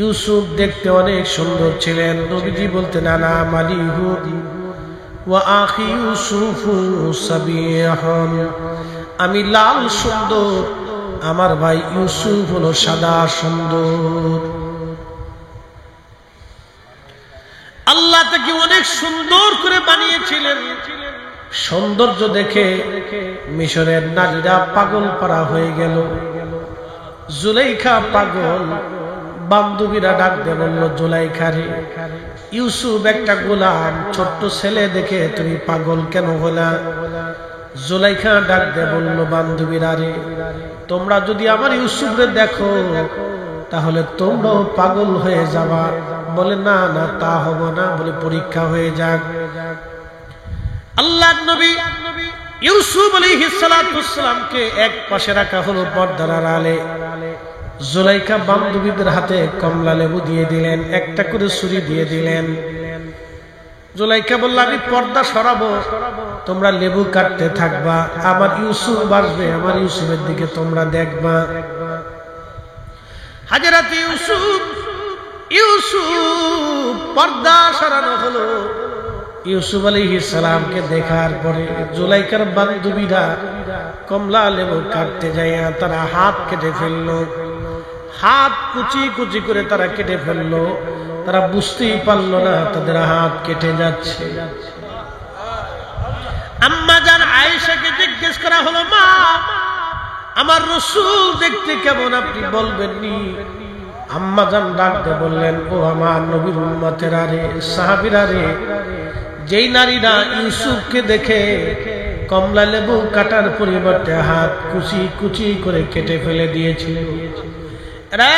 ইউসুফ দেখতে অনেক সুন্দর ছিলেন। নবীজি বলতেন আনা মালিহু ওয়া আখি ইউসুফু সাবিহুন, আমি লাল সুন্দর, আমার ভাই ইউসুফ হলো সাদা সুন্দর। আল্লাহ তাকে অনেক সুন্দর করে বানিয়েছিলেন। সৌন্দর্য দেখে মিশরের নারীরা পাগল পারা হয়ে গেল। জুলাইখা পাগল, বান্ধবীরা ডাক দিয়ে বলল, জুলাইখা রে, ইউসুফ একটা গোলাম, ছোট্ট ছেলে দেখে তুমি পাগল কেন হলা? জুলাইখা ডাক দিয়ে বলল, বান্ধবীরা রে, তোমরা যদি আমার ইউসুফরে দেখো তাহলে তোমরাও পাগল হয়ে যাবা। বলে না না, তা হবে না, বলে পরীক্ষা হয়ে যাক। আল্লাহর নবী ইউসুফ আলাইহিস সালাতু ওয়াস সালামকে এক পাশে রাখা হলো পর্দার আড়ালে। জুলাইখা বান্ধবীদের হাতে কমলা লেবু দিয়ে দিলেন, একটা করে ছুরি দিয়ে দিলেন। জুলাইখা বলল, আমি পর্দা সরাবো, তোমরা লেবু কাটতে থাকবা, আমার ইউসুফ আসবে, আমার ইউসুফের দিকে তোমরা দেখবা। হযরত ইউসুফ পর্দা সরানো হলো। ইউসুফ আলাইহিস সালামকে দেখার পরে জুলাইখার বান্ধবীরা কমলা লেবু কাটতে যাইয়া তারা হাত কেটে ফেললো। হাত কুচি কুচি করে তারা কেটে ফেললো। তারা বুঝতেই পারলো না তাদের হাত কেটে যাচ্ছে। আম্মা জান আয়েশাকে জিজ্ঞেস করা হলো, মা, আমার রাসূল দেখতে কেমন, আপনি বলবেন নি? আম্মা জান ডাকতে বললেন, ও আমার নবীর উম্মতেরা রে, সাহাবীরা রে, যেই নারীরা ইউসুফকে দেখে কমলা লেবু কাটার পরিবর্তে হাত কুচি কুচি করে কেটে ফেলে দিয়েছিল, রে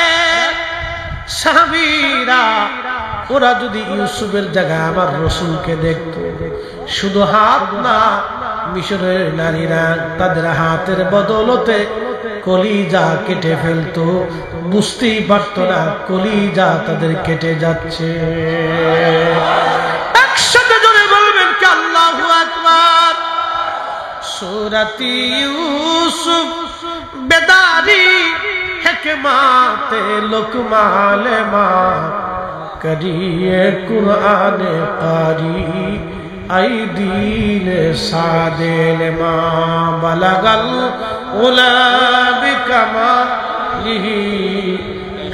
সাহাবীরা, ওরা যদি ইউসুফের জায়গায় আমার রাসূলকে দেখতো, শুধু হাত না, মিশরের নারীরা তাদের হাতের বদলতে কলিজা কেটে ফেলতো, বুঝতেই পারতো না কলিজা তাদের কেটে যাচ্ছে। একসাথে জোরে বলবেন কি আল্লাহু আকবার। সূরাতি ইউসুফ বেদারি হিকমাতে লুকমালে মা করিয়ে কুরআনে কারি আই দিল সাদেল মা বালাগাল উলা বিকামালিহি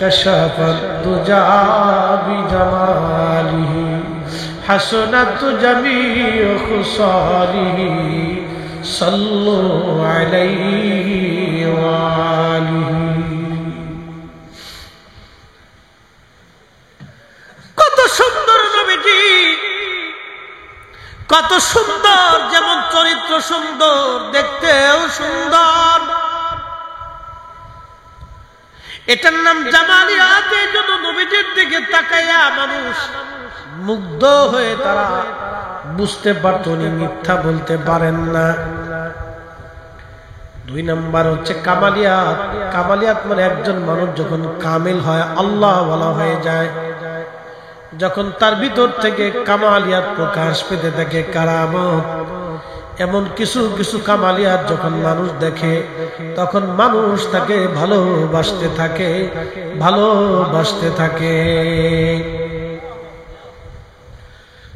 কশফত দুজা বিজামালিহি হাসনাত জামিউ খুসালিহি সাল্লু আলাইহি ওয়া আলিহি। কত সুন্দর নবীজি, কত সুন্দর, যেমন চরিত্র সুন্দর, দেখতেও সুন্দর। এটার নাম জামালিয়াত। এই জন্য নবীজির দিকে তাকাইয়া মানুষ মুগ্ধ হয়ে তারা বুঝতে পারত উনি মিথ্যা বলতে পারেন না। দুই নাম্বার হচ্ছে কামালিয়াত। কামালিয়াত মানে একজন মানুষ যখন কামিল হয়, আল্লাহ ওয়ালা হয়ে যায়, যখন তার ভিতর থেকে কামালিয়াত প্রকাশ পেতে থাকে, কারামত, এমন কিছু কিছু কামালিয়াত যখন মানুষ দেখে, তখন মানুষ তাকে ভালোবাসতে থাকে, ভালোবাসতে থাকে।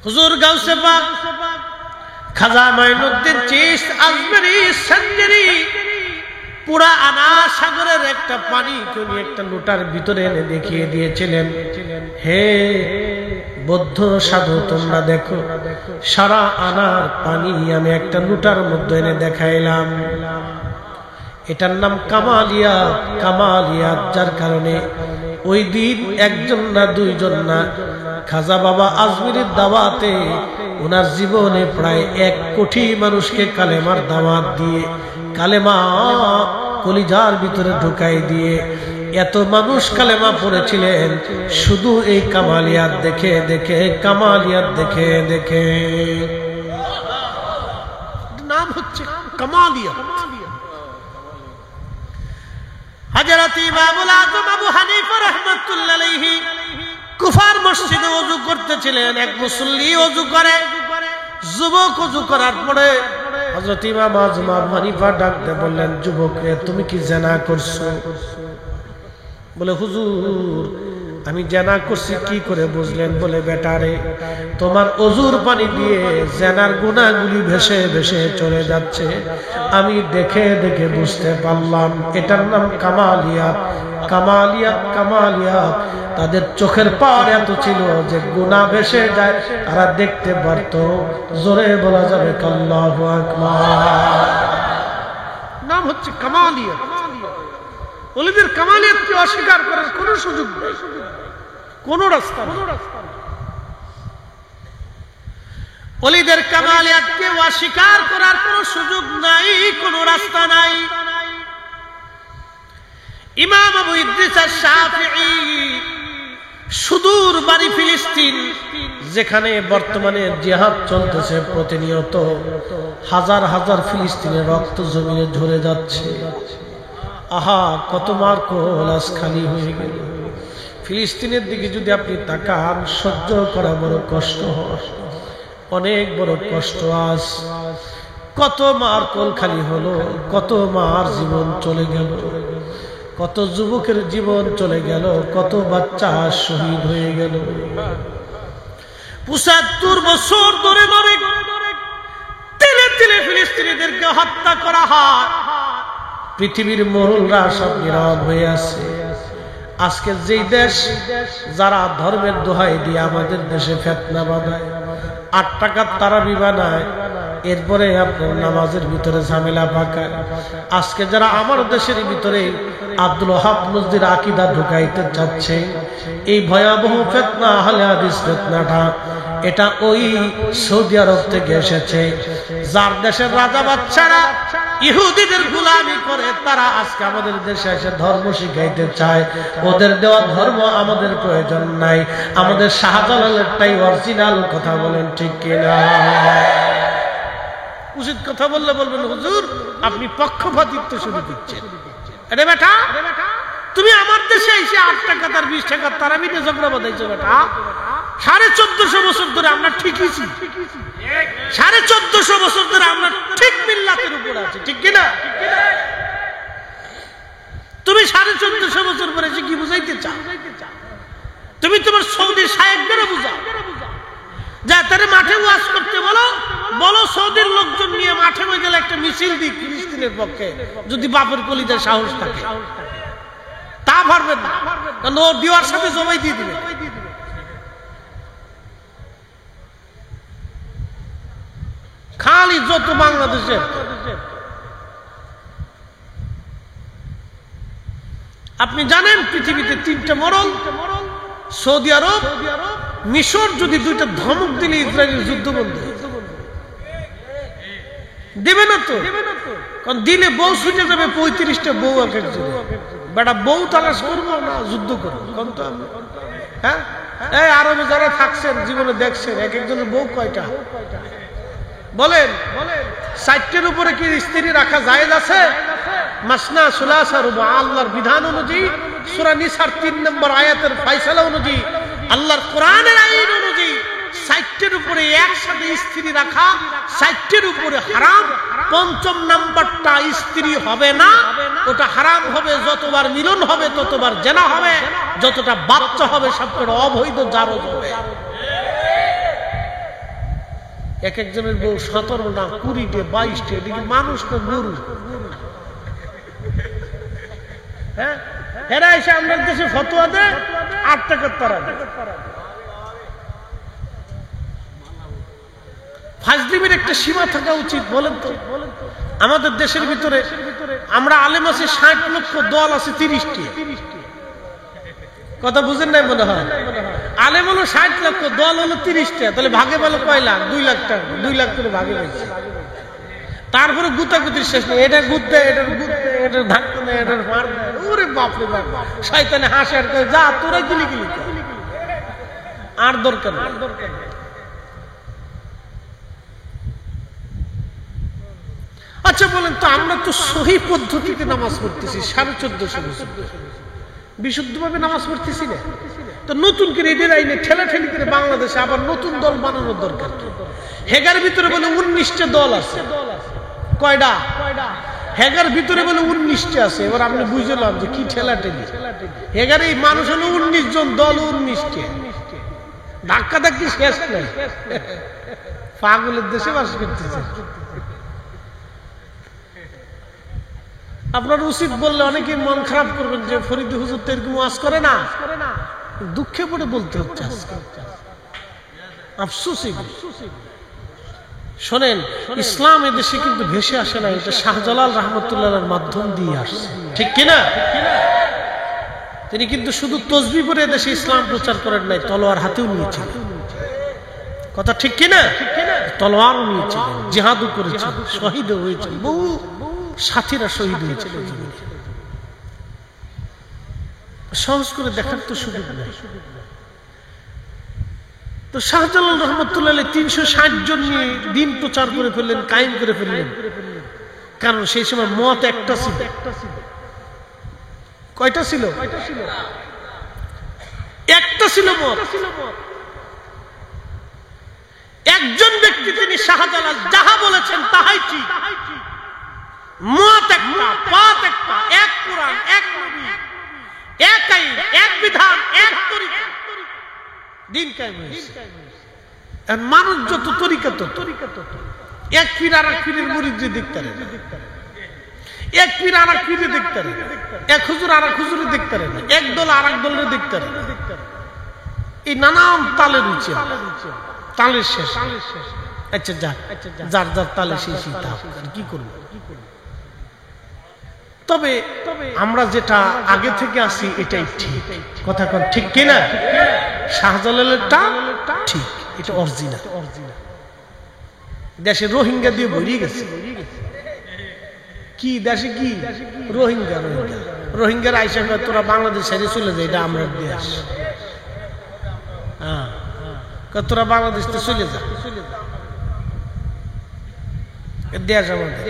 হুজুর গাউসে পাক খাজা মাইনুদ্দিন চিশতি আজমেরি সঞ্জরি পুরা আনা সাগরের একটা পানি উনি একটা লোটার ভিতরে এনে দেখিয়ে দিয়েছিলেন, হে বৌদ্ধ সাধু, তোমরা দেখো, সারা আনার পানি আমি একটা লোটার মধ্যে এনে দেখাইলাম। এটার নাম কামালিয়াত। কামালিয়াত যার কারণে ওই দিন একজন না, দুইজন না, খাজা বাবা আজমিরের দাওয়াতে ওনার জীবনে প্রায় 1 কোটি মানুষকে কালেমার দাওয়াত দিয়ে, কালেমা কলিজার ভিতরে ঢুকাই দিয়ে এত মানুষ কালেমা পড়েছিলেন, শুধু এই কামালিয়াত দেখে দেখে, কামালিয়াত দেখে দেখে। নাম হচ্ছে কামালিয়াত। হযরত ইমামুল আযম আবু হানিফা রাহমাতুল্লাহ আলাইহি কুফার মসজিদে ওযু করতেছিলেন। এক মুসল্লি ওযু করে, যুবক ওযু করার পরে হযরত ইমাম আযম আবু হানিফা ডাক দিয়ে বললেন, যুবক রে, তুমি কি জিনা করছো? বলে, হুজুর, আমি জেনা করছি কি করে বুঝলেন? বলে বেটারে তোমার অজুর পানি দিয়ে জেনার গুনাহগুলি ভেসে ভেসে চলে যাচ্ছে, আমি দেখে দেখে বুঝতে পারলাম এটার নাম কামালিয়াত। কামালিয়াত কামালিয়াত। তাদের চোখের পাওয়ার এত ছিল যে গুনাহ ভেসে যায় তারা দেখতে পারত। জোরে বলা যাবে আল্লাহু আকবার। নাম হচ্ছে কামালিয়াত। ওলিদের কামালিয়াতকে অস্বীকার করার কোনো সুযোগ নেই, কোনো রাস্তা নেই। ওলিদের কামালিয়াতকে অস্বীকার করার কোনো সুযোগ নাই, কোনো রাস্তা নাই। ইমাম আবু ইদ্রিস আশ-শাফিঈ সুদূর বাড়ি ফিলিস্তিন, যেখানে বর্তমানে জিহাদ চলতেছে, প্রতিনিয়ত হাজার হাজার ফিলিস্তিনের রক্ত জমিনে ঝরে যাচ্ছে। আহা, কত মার কোলাস খালি হয়ে গেল। ফিলিস্তিনের দিকে যদি আপনি তাকান, সহ্য করা বড় কষ্ট হয়, অনেক বড় কষ্ট। আজ কত মার কোল খালি হলো, কত মার জীবন চলে গেল, কত যুবকের জীবন চলে গেল, কত বাচ্চা শহীদ হয়ে গেল। ৭৫ বছর ধরে ধরে তিলে তিলে ফিলিস্তিনিদেরকে হত্যা করা হয়। পৃথিবীর মোড়লরা সব নীরব হয়ে আছে। আজকে যেই দেশ যারা ধর্মের দোহাই দিয়ে আমাদের দেশে ফিতনা বাঁধায়, ৮ টাকার তারাবি বানায়, এরপরে আপনার নামাজের ভিতরে ঝামেলা পাকায়। আজকে যারা আমার দেশের ভিতরে আব্দুল ওয়াহাব নজরীর আকীদা ঢুকাইতে চাচ্ছে, এই ভয়াবহ ফিতনা আহলে হাদিস ফিতনাটা, এটা ওই সৌদি আরব থেকে এসেছে। যার দেশের রাজা বাদশারা ইহুদিদের গোলামি করে, তারা আজকে আমাদের দেশে এসে ধর্ম শিখাইতে চায়। ওদের দেওয়া ধর্ম আমাদের প্রয়োজন নাই, আমাদের শাহজালালেরটাই অরিজিনাল। কথা বলেন ঠিক কিনা? উচিত কথা বললে বলবেন হুজুর আপনি পক্ষপাতিত্ব শুরু দিচ্ছেন। আরে বেটা, তুমি আমার দেশে এসে ৮ টাকা তার ২০ টাকা তারাবিতে ঝগড়া বাঁধাইছো বেটা। ১৪৫০ বছর ধরে আমরা ঠিকই ছি, ১৪৫০ বছর ধরে আমরা ঠিক মিল্লাতের উপর আছি, ঠিক কিনা? তুমি ১৪৫০ বছর পরে এসে কি বুঝাইতে চাও? তুমি তোমার সৌদির সাহেবদেরও বুঝাও, যা তারা মাঠে ওয়াজ করতে বলো, বলো সৌদির লোকজন নিয়ে মাঠে গেলে একটা মিছিল দিক ফিলিস্তিনের পক্ষে, যদি বাপের কলিজার সাহস থাকে। তা পারবেন না, কারণ ও দিওয়ার সাথে জমাই দিয়ে দিবে। খালি যত বাংলাদেশের আপনি জানেন পৃথিবীতে ৩টা মরল, সৌদি আরব, মিশর। যদি 2টা ধমক দিলে ইসরায়েলের যুদ্ধ বন্ধ দেবে না তো, কারণ দিলে বউ ছুটে যাবে 35টা বউ এক একজন। বেটা বউ তালাশ করবো না যুদ্ধ করবো? হ্যাঁ, এই আরবে যারা থাকছেন জীবনে দেখছেন এক একজনের বউ কয়টা বলেন? 4টের উপরে কি স্ত্রী রাখা জায়েজ আছে? মাসনা সুলাসা রুবা। আল্লাহর বিধান অনুযায়ী সূরা নিসার 3 নম্বর আয়াতের ফয়সালা অনুযায়ী, আল্লাহর কোরআনের আইন অনুযায়ী 4টের উপরে একসাথে স্ত্রী রাখা 4টের উপরে হারাম। ৫ম নাম্বারটা স্ত্রী হবে না, ওটা হারাম হবে। যতবার মিলন হবে ততবার জেনা হবে, যতটা বাচ্চা হবে সবকটা অবৈধ জারজ হবে। এক একজনের বউ 17 না 20টে 22টে, এদিকে মানুষ না গরু। হ্যাঁ, এরা এসে আমাদের দেশে ফতোয়া দেয় ৮ টাকার তারাবি। ফাজলিমের একটা সীমা থাকা উচিত, বলেন তো? আমাদের দেশের ভিতরে আমরা আলেম আছি 60 লক্ষ, দল আছে 30টি। কথা বুঝেন নাই মনে হয়? আলেম হলো 60 লক্ষ, দল হলো 30টা, তাহলে ভাগে পেলো কয় লাখ? 2 লাখ টাকা, 2 লাখ করে ভাগে পেয়েছে। তারপরে গুতাগুতির শেষ নেই, এটা গুতে, এটার গুতে, এটার ধাক্কা নেই, এটার মার। ওরে বাপরে বাপ, শয়তানে হাসে আর কয় যা তোরা গিলি গিলি, আর দরকার নেই। আচ্ছা বলেন তো, আমরা তো সহি পদ্ধতিতে নামাজ পড়তেছি 1450 বছর, বিশুদ্ধভাবে নামাজ পড়তেছি না, তো নতুন করে এদের আইনে ঠেলাঠেলি করে বাংলাদেশে আবার নতুন দল বানানোর দরকার কি? হেগার ভিতরে বলে 19টা দল আছে। কয়টা? হেগার ভিতরে বলে 19টা আছে। এবার আপনি বুঝলাম যে কি ঠেলাঠেলি। এগারে মানুষ হলো 19 জন, দল 19টি, ধাক্কা ধাক্কি শেষ নেই, পাগলের দেশে বাস করতেছে। আপনার উচিত বললে অনেকে মন খারাপ করবেন যে ফরিদী হুজুর তো এরকম ওয়াজ করে না, দুঃখে পড়ে বলতে হচ্ছে আফসোস। শোনেন, ইসলাম এদেশে কিন্তু ভেসে আসে না, এটা শাহজালাল রহমতুল্লাহর মাধ্যম দিয়ে আসছে, ঠিক কিনা? তিনি কিন্তু শুধু তসবিহ পড়ে এদেশে ইসলাম প্রচার করেন নাই, তলোয়ার হাতেও নিয়েছিলেন, কথা ঠিক কিনা? তলোয়ারও নিয়েছিলেন, জিহাদও করেছেন, শহীদও হয়েছেন, বহু সাথীরা শহীদ হয়েছিল। সহজ করে দেখার তো সুযোগ নেই। তো শাহজালাল রহমতুল্লাহ 360 জন নিয়ে দিন প্রচার করে ফেললেন, কায়েম করে ফেললেন। কারণ সেই সময় মত একটা ছিল। কয়টা ছিল? একটা ছিল মত। একজন ব্যক্তি তিনি শাহজালাল যাহা বলেছেন তাহাই ঠিক, মত একটা, পাত একটা, এক কোরআন, এক নবী, এক আইন, এক বিধান, এক তরিকা, দিন কায়েম হয়েছে। আর মানুষ যত তরিকা তত, এক পীর আর এক পীরের মুরিদরে দেখতে পারে না, এক পীর আর এক পীরে দেখতে পারে না, এক হুজুর আর এক হুজুরে দেখতে পারে না, এক দল আর এক দলের দেখতে পারে না। এই নানান তালে রয়েছে, তালের শেষ। আচ্ছা যাক, যার যার তালে শেষই তা কি করবো। তবে আমরা যেটা আগে থেকে আসি এটাই ঠিক, কথা কোন ঠিক কিনা? শাহজালালেরটা ঠিক, এটা অরিজিনাল। দেশে রোহিঙ্গা দিয়ে ভরিয়ে গেছে। কি দেশে কি রোহিঙ্গা, রোহিঙ্গার আইসা তোরা বাংলাদেশ ছেড়ে চলে যায়, এটা আমরা দেশ। হ্যাঁ, তোরা বাংলাদেশ তো চলে যা, দেশ আমাদের।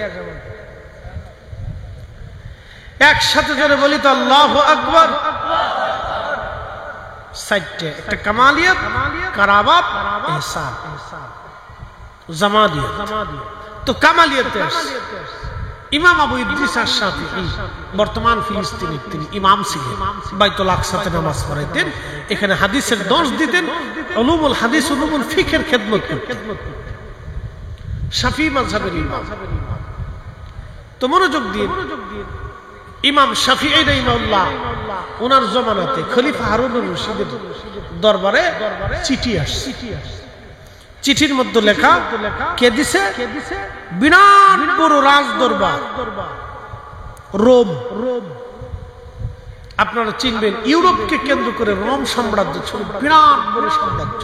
একসাথে জোরে বলি তো আল্লাহু আকবার। সাইটে একটা কামালিয়াত, কারাবাত, ইহসান, জামাদিয়াত। তো কামালিয়াতে ইমাম আবু ইদ্রিস আশ-শাফিঈ বর্তমান ফিলিস্তিনের তিনি ইমাম ছিলেন, বাইতুল আকসাতে নামাজ পড়াইতেন, এখানে হাদিসের দর্শ দিতেন, উলুমুল হাদিস, উলুমুল ফিকহের খেদমত করতেন, শাফিঈ মাযহাবের ইমাম। তো মনোযোগ দিয়ে, ইমাম শাফিঈ রাহিমাহুল্লাহ ওনার জমানাতে খলিফা হারুনুর রশিদের দরবারে চিঠি আসছে। চিঠির মধ্যে লেখা, কে দিছে? বিরাট বড় রাজ দরবার রোম। আপনারা চিনবেন, ইউরোপকে কেন্দ্র করে রোম সাম্রাজ্য ছিল বিরাট বড় সাম্রাজ্য।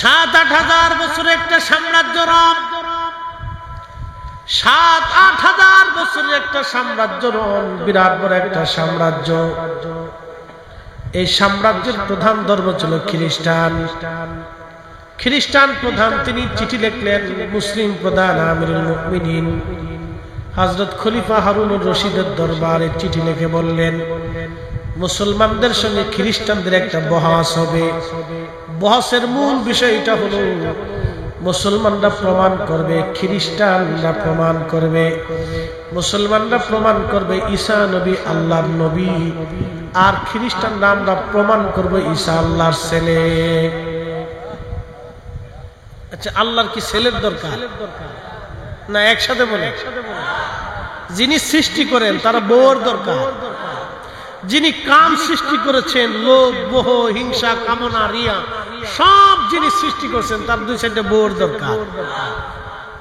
7-8 হাজার বছরের একটা সাম্রাজ্য রোম, 7-8 হাজার বছরের একটা সাম্রাজ্য রোম, বিরাট বড় একটা সাম্রাজ্য। এই সাম্রাজ্যের প্রধান ধর্ম ছিল খ্রিস্টান। খ্রিস্টান প্রধান তিনি চিঠি লিখলেন মুসলিম প্রধান আমিরুল মুমিনিন হযরত খলিফা হারুনুর রশিদের দরবারে চিঠি লিখে বললেন, মুসলমানদের সঙ্গে খ্রিস্টানদের একটা বহস হবে। বহসের মূল বিষয়টা হলো মুসলমানরা প্রমাণ করবে, খ্রিস্টানরা প্রমাণ করবে। মুসলমানরা প্রমাণ করবে ঈসা নবী আল্লাহর নবী, আর খ্রিস্টানরা আমরা প্রমাণ করব ঈসা আল্লাহর ছেলে। আচ্ছা, আল্লাহর কি ছেলের দরকার না? একসাথে বলে, যিনি সৃষ্টি করেন তারা বউর দরকার। যিনি কাম সৃষ্টি করেছেন, লোভ, মোহ, হিংসা, কামনা, রিয়া, সব যিনি সৃষ্টি করেছেন তার 2-4টা বউর দরকার।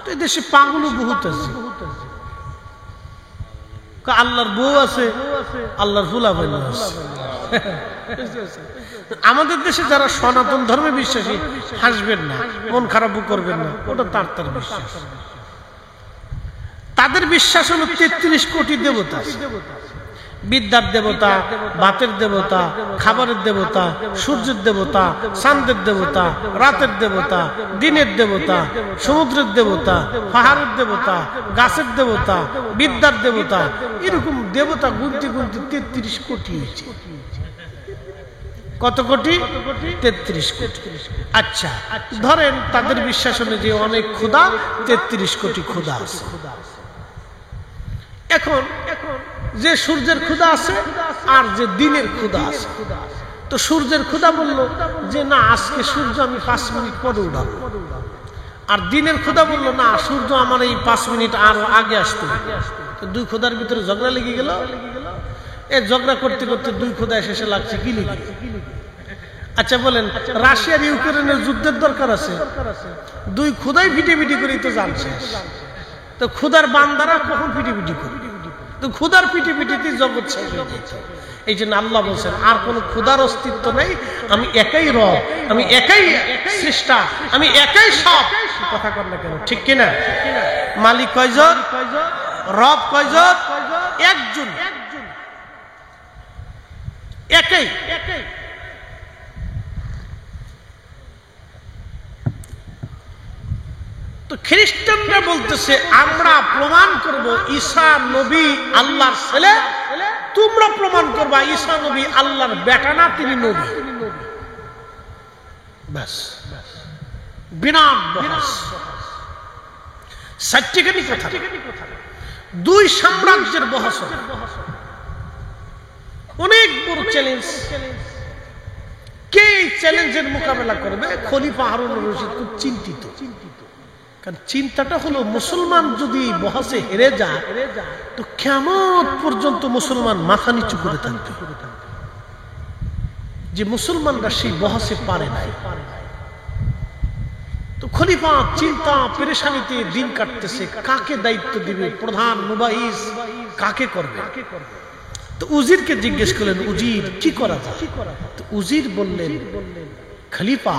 তো এই দেশে পাগলও বহুত আছে, আল্লাহর বউ আছে, আল্লাহর ফুলাফাইল আছে। আমাদের দেশে যারা সনাতন ধর্মে বিশ্বাসী, হাসবেন না, মন খারাপও করবেন না, ওটা তার বিশ্বাস। তাদের বিশ্বাস হলো 33 কোটি দেবতা, বিদ্যার দেবতা, ভাতের দেবতা, খাবারের দেবতা, সূর্যের দেবতা, চাঁদের দেবতা, রাতের দেবতা, দিনের দেবতা, সমুদ্রের দেবতা, পাহাড়ের দেবতা, গাছের দেবতা, বিদ্যার দেবতা, এরকম দেবতা গুনতে গুনতে 33 কোটি হয়েছে। কত কোটি? 33 কোটি। আচ্ছা, ধরেন তাদের বিশ্বাস অনুযায়ী অনেক খোদা, 33 কোটি খোদা আছে। এখন যে সূর্যের ক্ষুধা আছে আর যে দিনের ক্ষুধা আছে। তো সূর্যের ক্ষুধা বলল যে না, আজকে সূর্য আমি 5 মিনিট পরে উঠাবো। আর দিনের ক্ষুধা বলল না, সূর্য আমার এই 5 মিনিট আরো আগে আসতো। তো দুই ক্ষুধার ভিতরে ঝগড়া লেগে গেল। এই ঝগড়া করতে করতে দুই ক্ষুধা শেষে লাগছে কি লিখে। আচ্ছা বলেন, রাশিয়ার ইউক্রেনের যুদ্ধের দরকার আছে? দুই ক্ষুধাই ভিটিভিটি করেই তো জানছে। তো ক্ষুধার বান্দারা কখন পিটিপিটি করে? তো ক্ষুধার পিটিপিটিতে জগৎ শেষ হয়ে গেছে। এই জন্য আল্লাহ বলছেন আর কোন ক্ষুধার অস্তিত্ব নেই, আমি একাই রব, আমি একাই সৃষ্টা, আমি একাই সব। কথা কর না কেন, ঠিক কিনা? মালিক কয়জন, রব কয়জন? একজন, একাই। তো খ্রিস্টানরা বলতেছে আমরা প্রমাণ করব ঈসা নবী আল্লাহর ছেলে, তোমরা প্রমাণ করবা ঈসা নবী আল্লাহর বেটা না, তিনি নবী। ব্যাস, বিরাট বহস, সত্যিকারই কথা। দুই সাম্রাজ্যের বহস, অনেক বড় চ্যালেঞ্জ। কে এই চ্যালেঞ্জের মোকাবেলা করবে? খলিফা হারুন রশিদ খুব চিন্তিত। কারণ চিন্তাটা হলো মুসলমান যদি বহসে হেরে যায় তো কিয়ামত পর্যন্ত মুসলমান মাথা নিচু করে থাকবে। যে মুসলমানরা সেই বহসে পারে নাই। তো খলিফা চিন্তা পেরেশানিতে দিন কাটতেছে, কাকে দায়িত্ব দিবে, প্রধান মুবাহিস কাকে করবে। তো উজিরকে জিজ্ঞেস করলেন, উজির কি করা যায়? তো উজির বললেন, খলিফা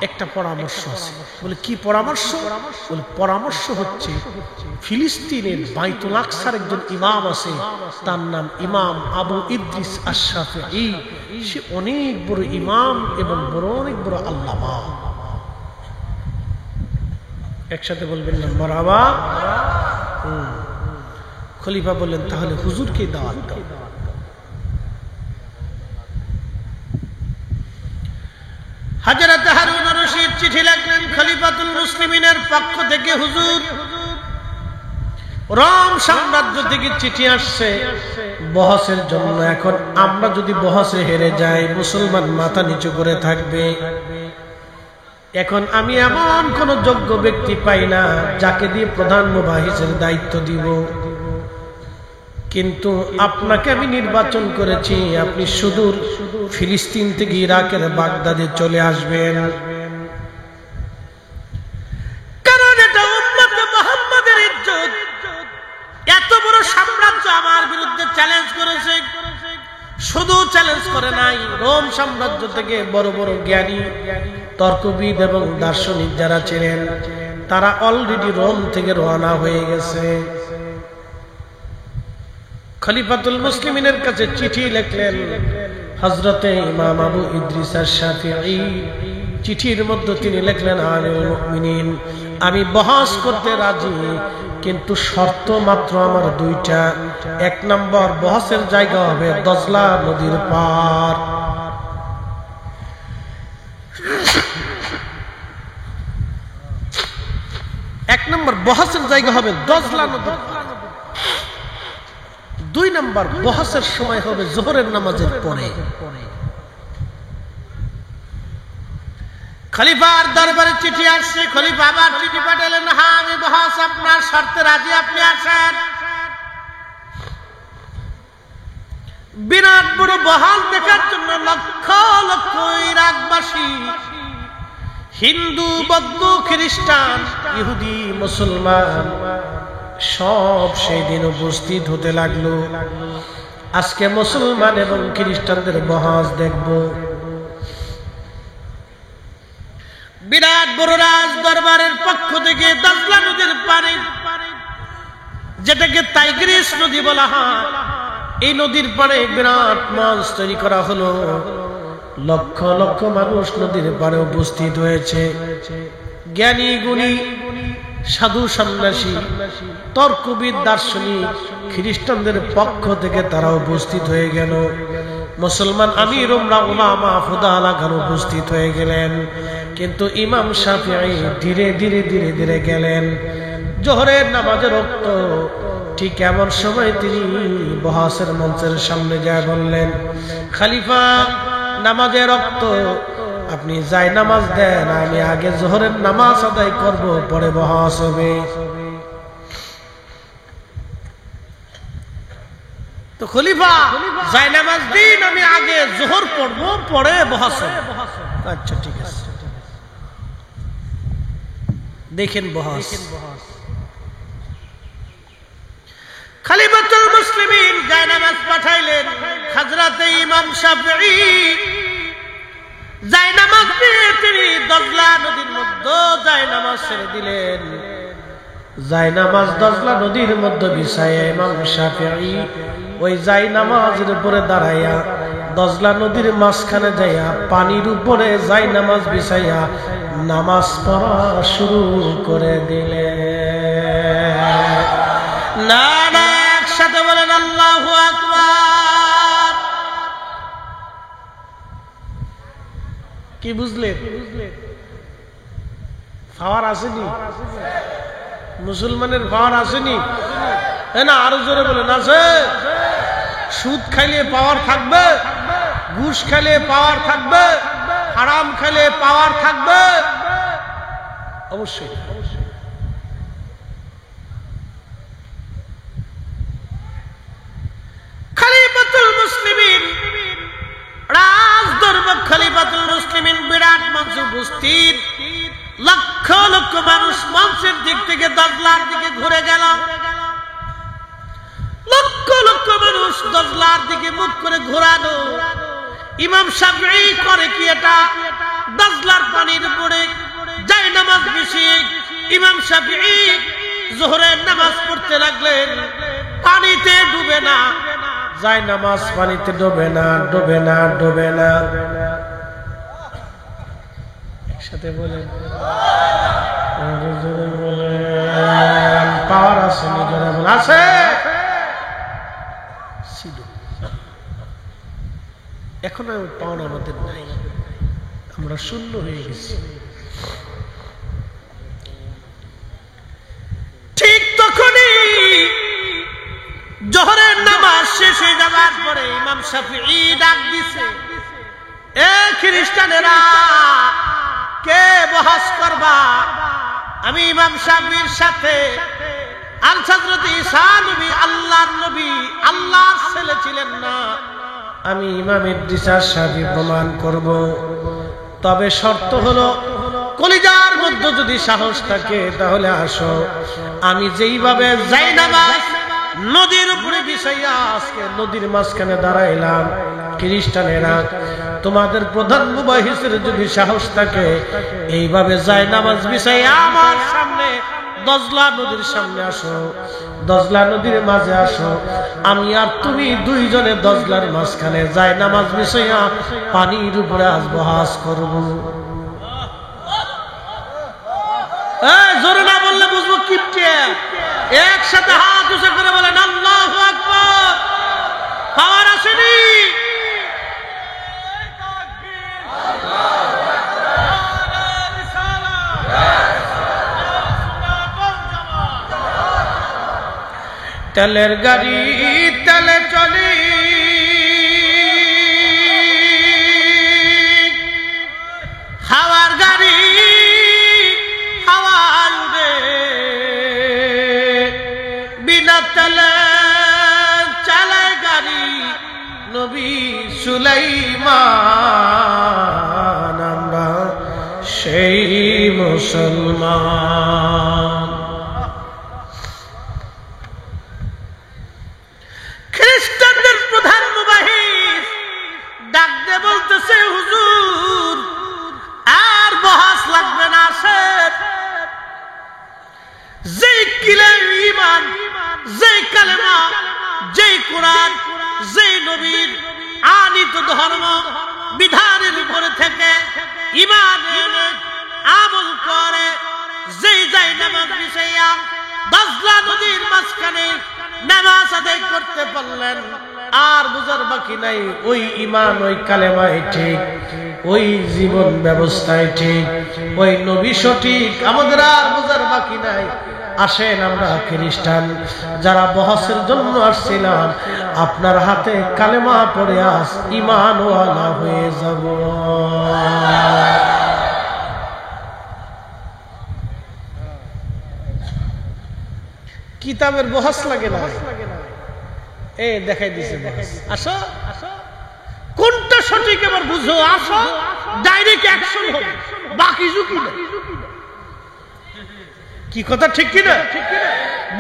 একটা পরামর্শ আছে। বলে কি পরামর্শ? বলে পরামর্শ হচ্ছে ফিলিস্তিনের বাইতুল আকসার একজন ইমাম আছে, তার নাম ইমাম আবু ইদ্রিস আশ-শাফিঈ। সে অনেক বড় ইমাম এবং অনেক বড় আল্লামা। একসাথে বলবেন না মারহাবা। খলিফা বললেন তাহলে হুজুরকে দাওয়াত দাও। হযরত হারুন রশিদ চিঠি লিখলেন খলিফাতুল মুসলিমিনের পক্ষ থেকে, হুজুর রোম সাম্রাজ্য থেকে চিঠি আসছে বহসের জন্য। এখন আমরা যদি বহসে হেরে যাই মুসলমান মাথা নিচু করে থাকবে। এখন আমি এমন কোন যোগ্য ব্যক্তি পাই না যাকে দিয়ে প্রধান মুবাহিসের দায়িত্ব দিব, কিন্তু আপনাকে আমি নির্বাচন করেছি। আপনি সুদূর ফিলিস্তিন থেকে ইরাকের বাগদাদে চলে আসবেন, কারণ এটা উম্মতে মুহাম্মাদের ইজ্জত। এত বড় সাম্রাজ্য আমার বিরুদ্ধে চ্যালেঞ্জ করেছে। শুধু চ্যালেঞ্জ করে নাই, রোম সাম্রাজ্য থেকে বড় বড় জ্ঞানী, তর্কবিদ এবং দার্শনিক যারা ছিলেন তারা অলরেডি রোম থেকে রওনা হয়ে গেছে। খলিফাতুল মুসলিমিনের কাছে চিঠি লিখলেন হযরতে ইমাম আবু ইদ্রিস আশ-শাফিঈ। চিঠির মধ্যে তিনি লিখলেন, আমিরুল মুমিনিন, আমি বহস করতে রাজি, কিন্তু শর্ত মাত্র আমার দুইটা। এক নম্বর, বহসের জায়গা হবে দজলা নদীর পার। এক নম্বর, বহসের জায়গা হবে দজলা নদীর পার। দুই নম্বর, বহসের সময় হবে যোহরের নামাজের পরে। খলিফার দরবারে চিঠি আসছে। খলিফা আবার চিঠি পাঠালেন, হ্যাঁ আমি বহস আপনার শর্তে রাজি, আপনি আসেন। বিরাট বড় বহাল দেখার জন্য লক্ষ লক্ষ ইরাকবাসী, হিন্দু, বৌদ্ধ, খ্রিস্টান, ইহুদি, মুসলমান সব সেই দিন উপস্থিত হতে লাগলো। আজকে মুসলমান এবং খ্রিস্টানদের বহস দেখব। বিরাট বড় রাজ দরবারের পক্ষ থেকে দজলা নদীর পারে, যেটাকে টাইগ্রিস নদী বলা হয়, এই নদীর পাড়ে বিরাট মঞ্চ তৈরি করা হলো। লক্ষ লক্ষ মানুষ নদীর পাড়ে উপস্থিত হয়েছে। জ্ঞানী গুণী, সাধু সন্ন্যাসী, তর্কবিদ, দার্শনিক, খ্রিস্টানদের পক্ষ থেকে তারা উপস্থিত হয়ে গেল। মুসলমান আমির, উলামা, ফুদালা গান উপস্থিত হয়ে গেলেন। কিন্তু ইমাম শাফিঈ ধীরে ধীরে ধীরে ধীরে গেলেন। জোহরের নামাজের রক্ত ঠিক এমন সময় তিনি বহাসের মঞ্চের সামনে যায় বললেন, খলিফা, নামাজের রক্ত, আপনি যাই নামাজ দেন, আমি আগে জোহরের নামাজ আদায় করব, পরে বহাস হবে। তো খলিফা, যাই নামাজ দিন, আমি আগে জোহর পড়ব, পরে বহাস হবে। আচ্ছা ঠিক আছে। দেখেন বহাস। খলিফাতুল মুসলিমিন জায়নামাজ পাঠাইলেন হযরতে ইমাম শাফিঈ। জায়নামাজ দিয়ে তিনি দজলা নদীর মধ্যে জায়নামাজ ছেড়ে দিলেন। জায়নামাজ দজলা নদীর মধ্যে বিছায়া ইমাম শাফিঈ ওই জায়নামাজের উপরে দাঁড়াইয়া দজলা নদীর মাঝখানে যাইয়া পানির উপরে জায়নামাজ বিছাইয়া নামাজ পড়া শুরু করে দিলেন। না না, একসাথে বলেন আল্লাহু আকবার। কি বুঝলেন? পাওয়ার আসেনি? মুসলমানের পাওয়ার আসেনি? না, আরো জোরে বলেন আছে। সুদ খাইলে পাওয়ার থাকবে, ঘুষ খাইলে পাওয়ার থাকবে, হারাম খাইলে পাওয়ার থাকবে, অবশ্যই। খলিফাতুল মুসলিমিন, রাজদরবার খলিফাতুল মুসলিমিন বিরাট মঞ্চে উপস্থিত। লক্ষ লক্ষ মানুষ মঞ্চের দিক থেকে দজলার দিকে ঘুরে গেল। লক্ষ লক্ষ মানুষ দজলার দিকে মুখ করে ঘোরানো। ইমাম শাফিঈ করে কি এটা? দজলার পানির উপরে জায়নামাজ বিছিয়ে ইমাম শাফিঈ যোহরের নামাজ পড়তে লাগলেন। পানিতে ডুবে না, জায়নামাজ পানিতে ডুবে না, ডুবে না, ডুবে না। একসাথে বলেন, পাওয়ার আছে, নিজেরা বলে আছে। এখন পাওয়ার আমাদের নাই, আমরা শূন্য হয়ে গেছি। ঠিক তখনই জোহরের নামাজ শেষ হয়ে যাবার পরে ইমাম শাফিঈ ডাক দিছে, এ খ্রিস্টানেরা, কে বহাস করবা? আমি ইমাম শাফিঈর সাথে আল হযরত ঈসা নবী আল্লাহর নবী, আল্লাহর ছেলে ছিলেন না, আমি ইমাম ইদ্রিস শাফিঈ প্রমাণ করব। তবে শর্ত হলো, কলিজার মধ্যে যদি সাহস থাকে তাহলে আসো। আমি যেইভাবে জায়নামাজ নদীর উপরে বিছাইয়া আজকে নদীর মাঝখানে দাঁড়াইলাম, খ্রিস্টানেরা, তোমাদের প্রধান মুবাহিসের যদি সাহস থাকে এইভাবে জায়নামাজ বিছাইয়া আমার সামনে দজলা নদীর সামনে আসো, দজলা নদীর মাঝে আসো। আমি আর তুমি দুইজনে দজলার মাঝখানে জায়নামাজ বিছাইয়া পানির উপরে আজ বহাস করব। জোরে না বললে বুঝবো কিপটে। একসাথে হাত উঁচু করে বলেন আল্লাহু আকবার। পাওয়ার আসেনি? তেলের গাড়ি তেলে চলি, হাওয়ার গাড়ি হাওয়ায় উড়ে, বিনা তেলে চালায় গাড়ি নবী সুলাইমান। আমরা সেই মুসলমান। খ্রিস্টানদের প্রধান মুবাহিস ডাক দিয়ে বলতেছে, হুজুর আর বহাস লাগবে না, আসেন। যেই কিলের ঈমান, যেই কালেমা, যেই কোরআন, যেই নবীর আনিত ধর্ম বিধানের উপরে থেকে ঈমান এনে আমল করে, যেই জায়নামাজ বিছাইয়া দজলা নদীর মাঝখানে নামাজ আদায় করতে পারলেন, আর বুঝার বাকি নাই। ওই ঈমান, ওই কালেমাই ঠিক, ওই জীবন ব্যবস্থায় ঠিক, ওই নবী সঠিক, আমাদের আর বুঝার বাকি নাই। আসেন আমরা খ্রিস্টান যারা বহসের জন্য আসছিলাম আপনার হাতে কালেমা পড়ে আস ঈমানওয়ালা হয়ে যাব। কিতাবের বহস লাগে না, এই দেখাই দিছে বহস। আসো কোনটা সঠিক এবার বুঝো, আসো ডাইরেক্ট অ্যাকশন হবে, বাকি ঝুঁকি না। কি কথা ঠিক কিনা?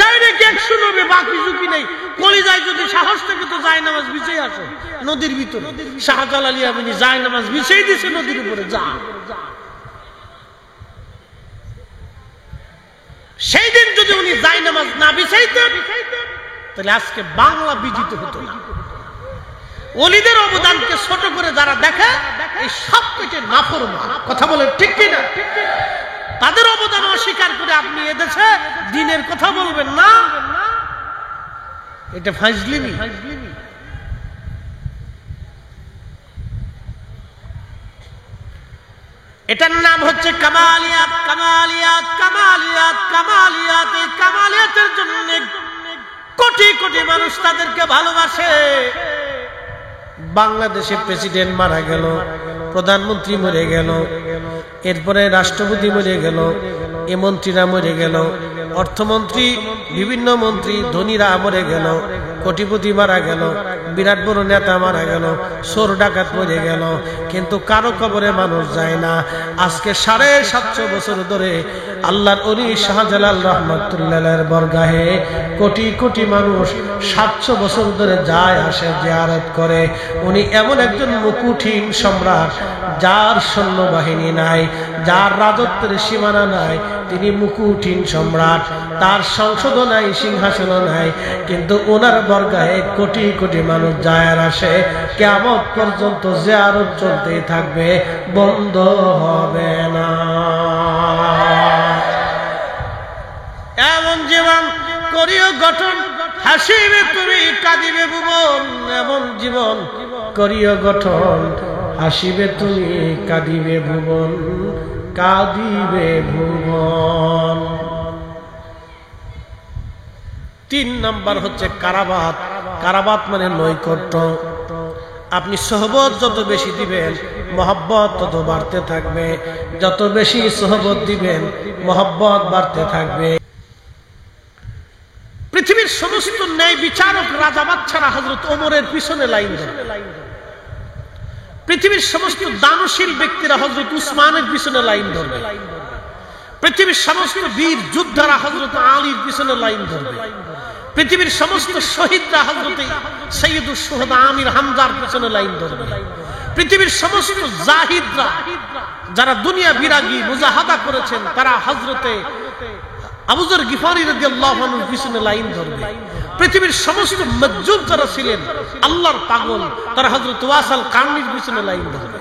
ডাইরেক্ট অ্যাকশন হবে, বাকি ঝুঁকি নেই। কলিজায় যদি সাহস থেকে তো যায় নামাজ বিছিয়ে আসো নদীর ভিতরে। শাহজালাল ইয়ামানি যায় নামাজ বিছিয়ে দিছে নদীর উপরে, যা। সেই দিন যদি উনি যায় নামাজ না বিছাইতেন তাহলে আজকে বাংলা বিজিত হতো না। ওলিদের অবদানকে ছোট করে যারা দেখে এই সব পেটে নাফরমান। কথা বলে ঠিক কিনা? তাদের অবদান অস্বীকার করে আপনি এদেশে দিনের কথা বলবেন না, এটা ফাজলিমি। এটার নাম হচ্ছে কামালিয়াত। কামালিয়াত কামালিয়াত কামালিয়াত। এই কামালিয়াতের জন্য কোটি কোটি মানুষ তাদেরকে ভালোবাসে। বাংলাদেশে প্রেসিডেন্ট মারা গেল, প্রধানমন্ত্রী মরে গেল, এরপরে রাষ্ট্রপতি মরে গেল, এ মন্ত্রীরা মরে গেল, অর্থমন্ত্রী, বিভিন্ন মন্ত্রী, ধনীরা মরে গেল, কোটিপতি মারা গেল, বিরাট বড় নেতা মারা গেল, চোর ডাকাত মরে গেল, কিন্তু কারো কবরে মানুষ যায় না। আজকে 750 বছর ধরে আল্লাহর ওলি শাহজালাল রহমাতুল্লাহের বরগাহে কোটি কোটি মানুষ 700 বছর ধরে যায় আসে, জিয়ারত করে। উনি এমন একজন মুকুটহীন সম্রাট, যার সৈন্যবাহিনী নাই, যার রাজত্বের সীমানা নাই, তিনি মুকুটহীন সম্রাট। তার সংসদ নাই, সিংহাসন নাই, কিন্তু ওনার বরগাহে কোটি কোটি মানুষ যায় আর আসে। কিয়ামত পর্যন্ত জিয়ারত চলতেই থাকবে, বন্ধ হবে না। এমন জীবন করিও গঠন, হাসিবে তুমি কাঁদিবে ভুবন। এমন জীবন করিও গঠন, হাসিবে তুমি কাঁদিবে ভুবন, কাঁদিবে ভুবন। 3 নাম্বার হচ্ছে কারাবাত। কারাবাত মানে নৈকট্য। আপনি সোহবত যত বেশি দিবেন মহব্বত তত বাড়তে থাকবে, যত বেশি সোহবত দিবেন মহব্বত বাড়তে থাকবে। পৃথিবীর সমস্ত ন্যায় বিচারক রাজা বাদশারা হযরত ওমরের পিছনে লাইন ধরে। পৃথিবীর সমস্ত দানশীল ব্যক্তিরা হযরত উসমানের পিছনে লাইন ধরবে। পৃথিবীর সমস্ত বীর যোদ্ধারা হযরত আলীর পিছনে লাইন ধরবে। পৃথিবীর সমস্ত শহীদরা হযরত সৈয়দুশ শুহাদা আমির হামজার পিছনে লাইন ধরবে। পৃথিবীর সমস্ত জাহিদরা যারা দুনিয়া বিরাগী মুজাহাদা করেছেন তারা হযরতে আবু যর গিফারি রাদিয়াল্লাহু আনহুর পিছনে লাইন ধরবে। পৃথিবীর সমস্ত মজজুব যারা ছিলেন আল্লাহর পাগল তারা হযরত ওয়াসাল কারনির পিছনে লাইন ধরবে।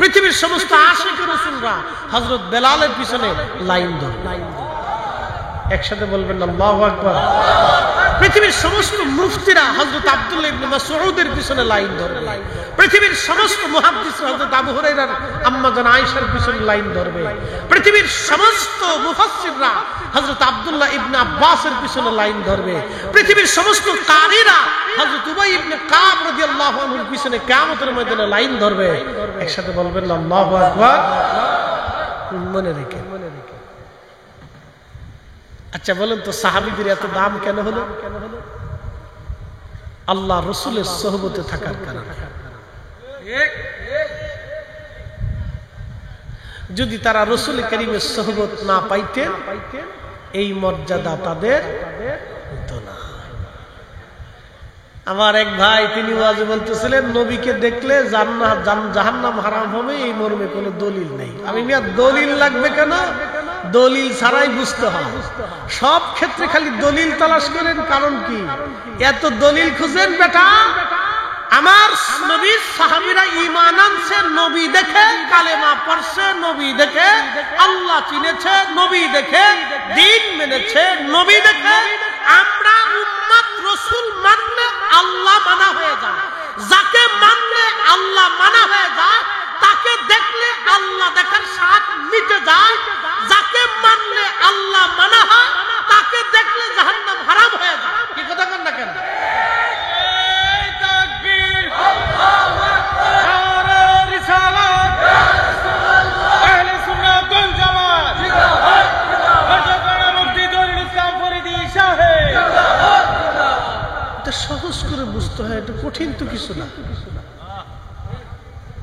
পৃথিবীর সমস্ত আশিক রাসূলরা হযরত বেলালের পিছনে লাইন ধরবে। একসাথে বলবেন আল্লাহু আকবার। পৃথিবীর সমস্ত মুফতিরা হযরত আব্দুল্লাহ ইবনে মাসউদের পিছনে লাইন ধরবে। পৃথিবীর সমস্ত মুহাদ্দিসরা হযরত আবু হুরায়রার আম্মা জান আয়েশার পিছনে লাইন ধরবে। পৃথিবীর সমস্ত মুফাসসিররা হযরত আব্দুল্লাহ ইবনে আব্বাসের পিছনে লাইন ধরবে। পৃথিবীর সমস্ত কারীরা হযরত উবাই ইবনে কাব রাদিয়াল্লাহু আনহুর পিছনে কিয়ামতের ময়দানে লাইন ধরবে। একসাথে বলবেন আল্লাহু আকবার। মনে রেখে। আচ্ছা বলেন তো সাহাবীদের এত দাম কেন হলো? আল্লাহ রাসূলের সোহবতে থাকার কারণে। যদি তারা রাসূল কারীমের সোহবত না পাইতেন এই মর্যাদা তাদের হতো না। আমার এক ভাই তিনি ওয়াজে বলতেছিলেন নবীকে দেখলে জান্নাত জাহান্নাম হারাম হবে, এই মর্মে কোনো দলিল নেই। আমি মিয়া দলিল লাগবে কেন? দলিল ছাড়াই বুঝতে হয়। সব ক্ষেত্রে খালি দলিল তালাশ করেন, কারণ কি? এত দলিল খুঁজেন বেটা। আমার নবীর সাহাবীরা ঈমান আনছে নবী দেখে, কালেমা পড়ছে নবী দেখে, আল্লাহ চিনেছে নবী দেখে, দ্বীন মেনেছে নবী দেখে। আমরা উম্মত রাসূল মানলে আল্লাহ মানা হয়ে যায়। যাকে মানলে আল্লাহ মানা হয়ে যায় তাকে দেখলে আল্লাহ দেখার স্বাদ মিটে যায়। যাকে মানলে আল্লাহ মানা হয়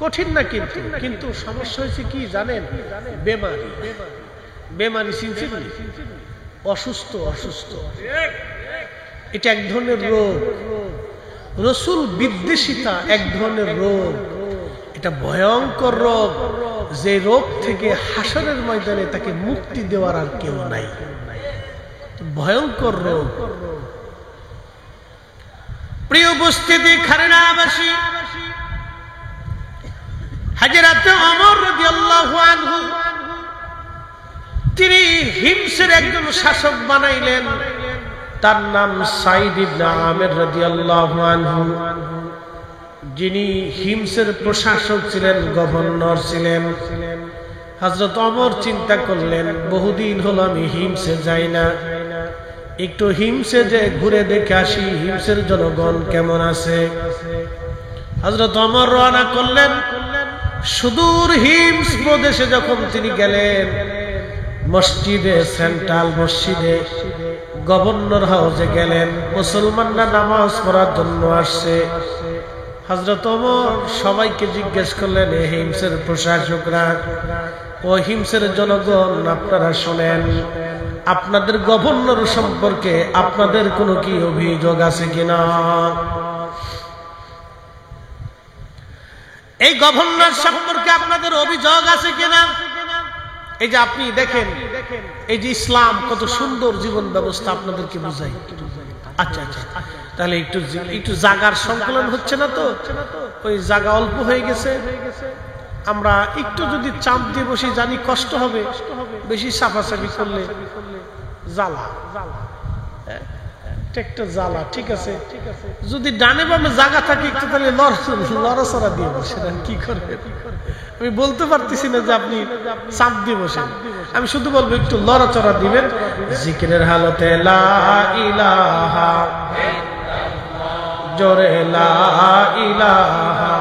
কঠিন না, কিন্তু কিন্তু সমস্যা হয়েছে কি জানেন? বেমারি। বেমারি চিনছেন? অসুস্থ অসুস্থ, এটা এক ধরনের রোগ। রসুল বিদ্বেষিতা এক ধরনের রোগ, এটা ভয়ঙ্কর রোগ, যে রোগ থেকে হাসরের ময়দানে তাকে মুক্তি দেওয়ার আর কেউ নাই। ভয়ঙ্কর রোগ। প্রিয় উপস্থিতি, খারেনাবাসী, হযরত ওমর রাদিয়াল্লাহু আনহু তিনি হিমসের একজন শাসক বানাইলেন। তার নাম সাইদ ইবনে আমির রাদিয়াল্লাহু আনহু, যিনি হিমসের প্রশাসক ছিলেন, গভর্নর ছিলেন। হযরত ওমর চিন্তা করলেন, বহুদিন হলো আমি হিমসে যাই না, একটু হিমসে যে ঘুরে দেখে আসি হিমসের জনগণ কেমন আছে। হযরত ওমর রওনা করলেন। সুদূর হিমস প্রদেশে যখন তিনি গেলেন, মসজিদে, সেন্ট্রাল মসজিদে, গভর্নর হাউসে গেলেন। মুসলমানরা নামাজ পড়ার জন্য আসছে। হযরত ওমর সবাইকে জিজ্ঞেস করলেন, হে হিমসের প্রশাসকরা, ও হিমসের জনগণ, আপনারা শোনেন, আপনাদের গভর্নর সম্পর্কে আপনাদের কোনো কি অভিযোগ আছে কিনা? এই গভর্নর সম্পর্কে আপনাদের অভিযোগ আছে কিনা? এই যে আপনি দেখেন, এই যে ইসলাম কত সুন্দর জীবন ব্যবস্থা আপনাদেরকে বুঝাই। আচ্ছা আচ্ছা, তাহলে একটু জায়গার সংকলন হচ্ছে না তো? ওই জায়গা অল্প হয়ে গেছে, আমরা একটু যদি চাপ দিয়ে বসে জানি কষ্ট হবে, বেশি চাপাচাপি করলে জ্বালা, একটা জ্বালা। ঠিক আছে, যদি ডানে বামে জায়গা থাকে একটু, তাহলে লড়াচড়া দিয়ে বসে, কি করবে? আমি বলতে পারতেছি না যে আপনি চাপ দিয়ে বসেন, আমি শুধু বলবো একটু লড়াচড়া দিবেন। জিকিরের হালতে লা ইলাহা জোরে লা ইলাহা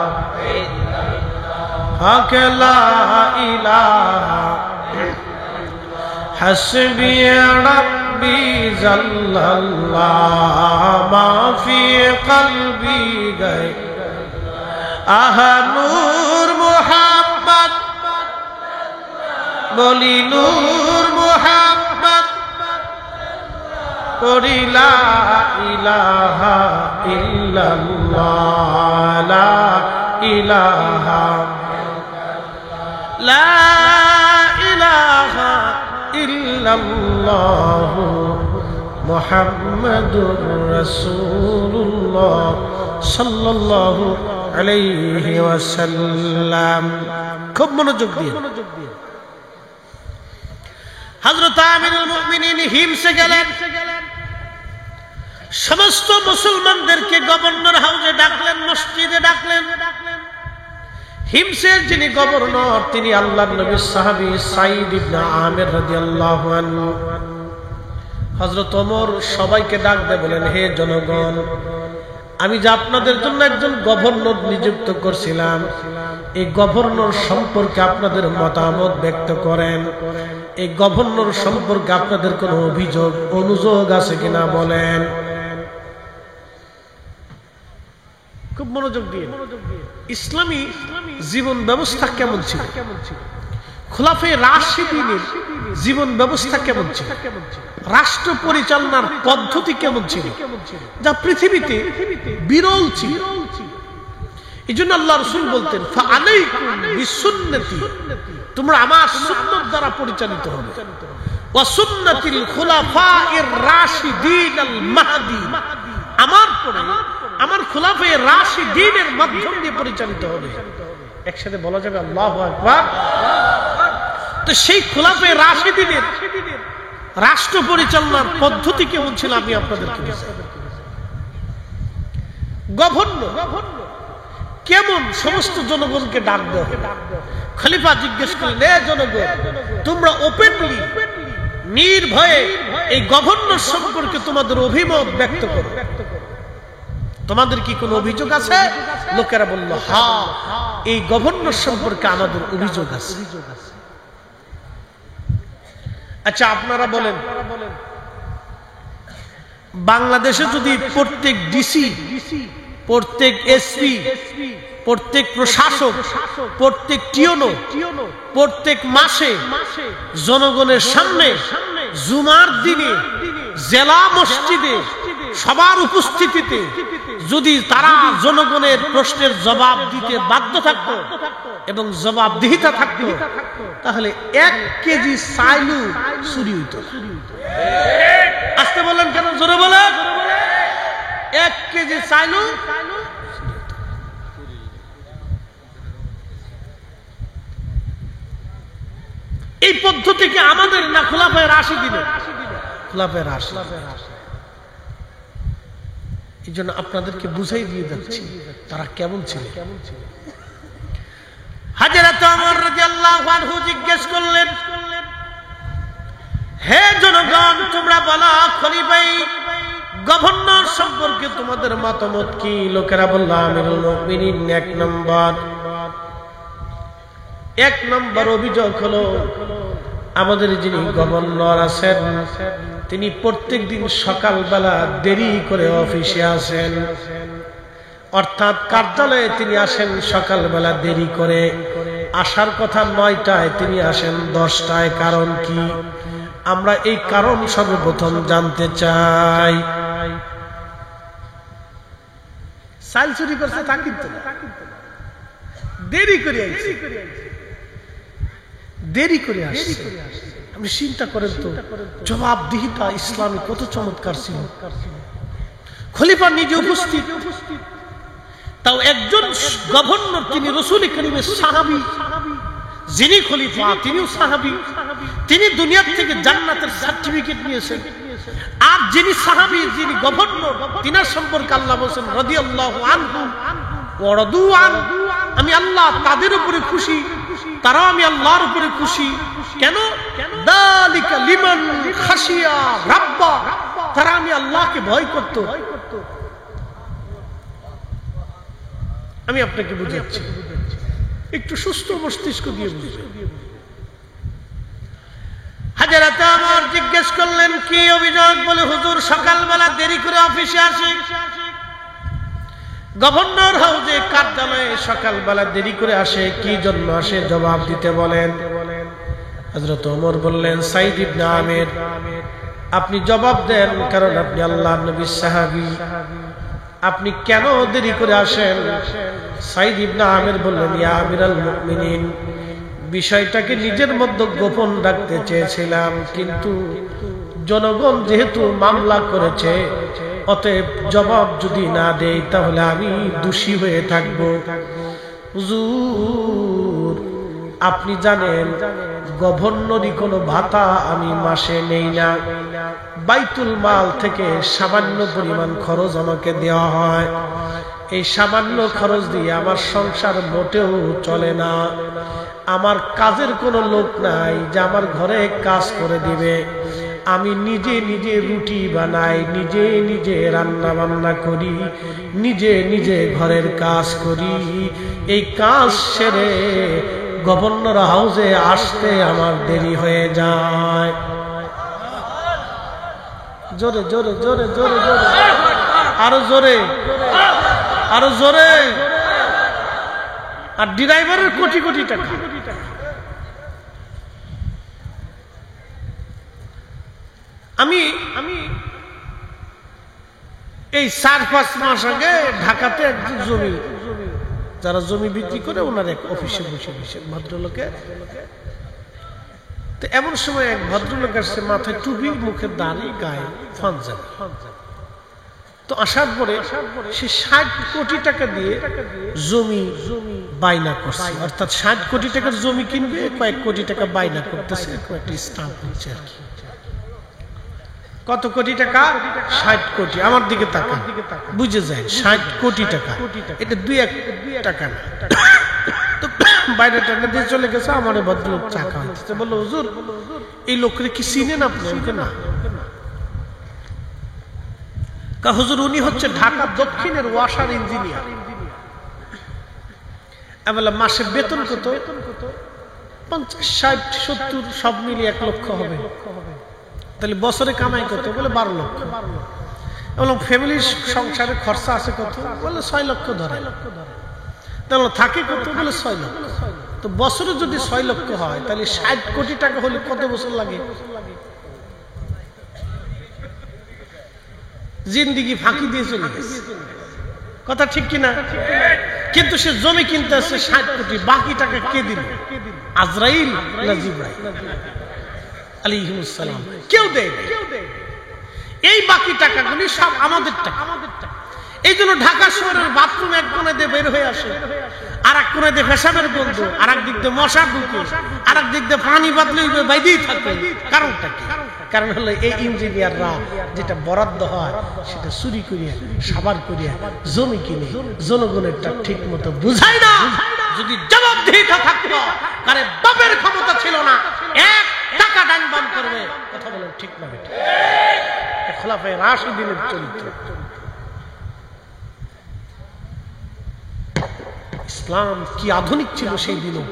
হক লা ইলাহা হাসবি রাব্বি জাল্লাল্লাহ মা ফি কলবি গায় আহা নূর মুহাম্মদ বলি নূর মুহাম্মদ পড়ি লা ইলাহা ইল্লাল্লাহ লা ইলাহা লা ইলাহা ইল্লাল্লাহ মুহাম্মাদুর রাসূলুল্লাহ সাল্লাল্লাহু আলাইহি ওয়াসাল্লাম। খুব মনোযোগ দিয়ে। হযরত আমিরুল মুমিনিন হিমসে গেলেন। সমস্ত মুসলমানদেরকে গভর্নর হাউসে ডাকলেন, মসজিদে ডাকলেন। হিমসের যিনি গভর্নর, তিনি আল্লাহর নবীর সাহাবী সাইদ ইবনে আমির রাদিয়াল্লাহু আনহু। হযরত ওমর সবাইকে ডাক দিয়ে বলেন, হে জনগণ, আমি যে আপনাদের জন্য একজন গভর্নর নিযুক্ত করছিলাম, এই গভর্নর সম্পর্কে আপনাদের মতামত ব্যক্ত করেন। এই গভর্নর সম্পর্কে আপনাদের কোনো অভিযোগ অনুযোগ আছে কিনা বলেন। খুব মনোযোগ দিয়ে। ইসলামী জীবন ব্যবস্থা কেমন ছিল? খোলাফায়ে রাশিদিনের জীবন ব্যবস্থা কেমন ছিল? রাষ্ট্র পরিচালনার পদ্ধতি কেমন ছিল, যা পৃথিবীতে বিরল ছিল। এই জন্য আল্লাহ রাসূল বলতেন, ফাআলাইকুম বিসুন্নতি, তোমরা আমার সুন্নাত দ্বারা পরিচালিত হবে, ওয়া সুন্নাতিল খুলাফায়ের রাশিদিন আল মাহদি, আমার পরে আমার খোলাফায়ে রাশিদিনের মাধ্যম দিয়ে পরিচালিত হবে। একসাথে বলা যাবে আল্লাহু আকবার। তো সেই খোলাফায়ে রাশিদিনের রাষ্ট্র পরিচালনার পদ্ধতি কেমন ছিল আমি আপনাদেরকে বলছি। গভর্নর কেমন সমস্ত জনগণকে ডাক দেওয়া। খলিফা জিজ্ঞেস করলেন, এ জনগণ, তোমরা ওপেনলি নির্ভয়ে এই গভর্নর সম্পর্কে তোমাদের অভিমত ব্যক্ত করো। তোমাদের কি কোনো অভিযোগ আছে? লোকেরা বলল, হ্যাঁ, এই গভর্নর সম্পর্কে আমাদের অভিযোগ আছে। আচ্ছা, আপনারা বলেন, বাংলাদেশে যদি প্রত্যেক ডিসি প্রত্যেক এসপি, প্রত্যেক প্রশাসক, প্রত্যেক টিওনো প্রত্যেক মাসে জনগণের সামনে জুমার দিনে জেলা মসজিদে সবার উপস্থিতিতে যদি তারা জনগণের প্রশ্নের জবাব দিতে বাধ্য থাকতো এবং জবাবদিহিতা থাকতো, তাহলে 1 কেজি চাইলু চুরি হইত। আসতে বললেন কেন? জোরে বলেন। 1 কেজি চাইলু। এই পদ্ধতিকে আমাদের না খোলাফায়ে রাশিদিনের? খোলাফায়ে রাশিদিন। এই জন্য আপনাদেরকে বুঝাই দিয়ে যাচ্ছি তারা কেমন ছিল। হযরত ওমর রাদিয়াল্লাহু আনহু জিজ্ঞেস করলেন, হে জনগণ, তোমরা বলো খলিফাই গভর্নর সম্পর্কে তোমাদের মতামত কি? লোকেরা বলল, আমিরুল মুমিনিন 1 নম্বর অভিযোগ হলো আমাদের যিনি গভর্নর আছেন তিনি প্রত্যেকদিন সকালবেলা দেরি করে অফিসে আসেন, অর্থাৎ কার্যালয়ে তিনি আসেন সকালবেলা দেরি করে। আসার কথা 9টায়, তিনি আসেন 10টায়। কারণ কি? আমরা এই কারণ সর্বপ্রথম জানতে চাই। চাল চুরি করছে তা কিন্তু দেরি করে আসছে, দেরি করে আসছে। আপনি চিন্তা করেন তো, জবাবদিহিতা ইসলামে কত চমৎকার ছিল। খলিফা নিজে উপস্থিত, তাও একজন গভর্নর, তিনি রাসূল কারীমের সাহাবী। যিনি খলিফা তিনিও সাহাবী, তিনি দুনিয়া থেকে জান্নাতের সার্টিফিকেট নিয়েছেন। আর যিনি সাহাবী, যিনি গভর্নর, তিনার সম্পর্কে আল্লাহ বলেন রাদিয়াল্লাহু আনহুম ওয়া রাদু আন, আমি আল্লাহ তাদের উপরে খুশি, তারাও আমি আল্লাহর উপরে খুশি। কেন? যালিকা লিমান খাশিয়া রাব্বা, তারা আমি আল্লাহকে ভয় করত। আমি আপনাকে বুঝাচ্ছি, একটু সুস্থ মস্তিষ্ক দিয়ে বুঝবেন। হযরত ওমর জিজ্ঞেস করলেন, কি অভিযোগ? বলে, হুজুর সকালবেলা দেরি করে অফিসে আসে। গভর্নর হাউসে কার্যালয়ে সকালবেলা দেরি করে আসে, কি জন্য আসে জবাব দিতে বলেন। হযরত ওমর বললেন, সাইদ ইবনে আমির, আপনি জবাব দেন, কারণ আপনি আল্লাহর নবীর সাহাবী, আপনি কেন দেরি করে আসেন? সাইদ ইবনে আমির বললেন, ইয়া আমিরাল মুমিনিন, বিষয়টাকে নিজের মধ্যে গোপন রাখতে চেয়েছিলাম, কিন্তু জনগণ যেহেতু মামলা করেছে, অতএব জবাব যদি না দেই তাহলে আমি দোষী হয়ে থাকব। হুজুর, আপনি জানেন গভর্নরই কোনো ভাতা আমি মাসে নেই না, বাইতুল মাল থেকে সামান্য পরিমাণ খরচ আমাকে দেওয়া হয়। এই সামান্য খরচ দিয়ে আমার সংসার মোটেও চলে না। আমার কাজের কোনো লোক নাই যে আমার ঘরে কাজ করে দিবে। আমি নিজে নিজে রুটি বানাই, নিজে নিজে রান্না বান্না করি, নিজে নিজে ঘরের কাজ করি। এই কাজ সেরে গভর্নর হাউসে আসতে আমার দেরি হয়ে যায়। জোরে জোরে জোরে জোরে জোরে, আরো জোরে, আরো জোরে। আর ড্রাইভারের কোটি কোটি টাকা। আমি এই 4-5 মাস আগে ঢাকাতে একজন জমি, যারা জমি বিক্রি করে, ওনার এক অফিসে বসে বসে ভদ্রলোকের, তো এমন সময় এক ভদ্রলোক আসছে, মাথায় টুপি, মুখে দাড়ি, গায়ে পাঞ্জাবি। তো আসার পরে সে 60 কোটি টাকা দিয়ে জমি বাইনা করছে, অর্থাৎ 60 কোটি টাকার জমি কিনবে, কয়েক কোটি টাকা বাইনা করতেছে, কয়েকটি স্টাম্প হচ্ছে আর কি। কত কোটি টাকা? 60 কোটি। আমার দিকে তাকান, বুঝে যায় 60 কোটি টাকা, এটা 2-1 টাকা না। তো বাইরে টাকা দিয়ে চলে গেছে। আমার ভদ্রলোক চা খাওয়াইতেছে, বললো, হুজুর এই লোকরে কি চিনেন আপনি? না। হুজুর, উনি হচ্ছে ঢাকা দক্ষিণের ওয়াসার ইঞ্জিনিয়ার। আমি বললাম, মাসে বেতন কত? 50, 60, 70 সব মিলিয়ে 1 লক্ষ হবে। তাহলে বছরে কামাই কত? বলে 12 লক্ষ। বললাম ফ্যামিলির সংসারে খরচা আছে কত? বলে 6 লক্ষ ধরে। তাহলে থাকে কত? বলে 6 লক্ষ। তো বছরে যদি 6 লক্ষ হয় তাহলে 60 কোটি টাকা হলে কত বছর লাগে? জিন্দিগি ফাঁকি দিয়ে চলে গেছে। কথা ঠিক কিনা? কিন্তু সে জমি কিনতে আসছে 60 কোটি, বাকি টাকা কে দিল? আজরাইল না জিবরাইল আলাইহিস সালাম? কেউ দেয় না। এই বাকি টাকাগুলি সব আমাদের টাকা। এই জন্য ঢাকা শহরের বাথরুম এক কোণে দিয়ে বের হয়ে আসে, আর এক কোণে দিয়ে পেশাবের গন্ধ, আর এক দিক দিয়ে মশা ঢুকে, আর এক দিক দিয়ে পানি বাদলে বাইরেই থাকে। কারণটা কি? কারণ হলো এই ইঞ্জিনিয়াররা যেটা বরাদ্দ হয় সেটা চুরি করিয়া সাবার করিয়া জমি কিনে জনগণেরটা ঠিক মতো বুঝায় না। যদি জবাবদিহিতা থাকতো, আরে বাপের ক্ষমতা ছিল না, 1 টাকা ডান বাম করবে। কথা বলেন ঠিক না? খোলাফায়ে রাশিদিনের চরিত্র। ইসলাম কি আধুনিক ছিল সেই দিনও,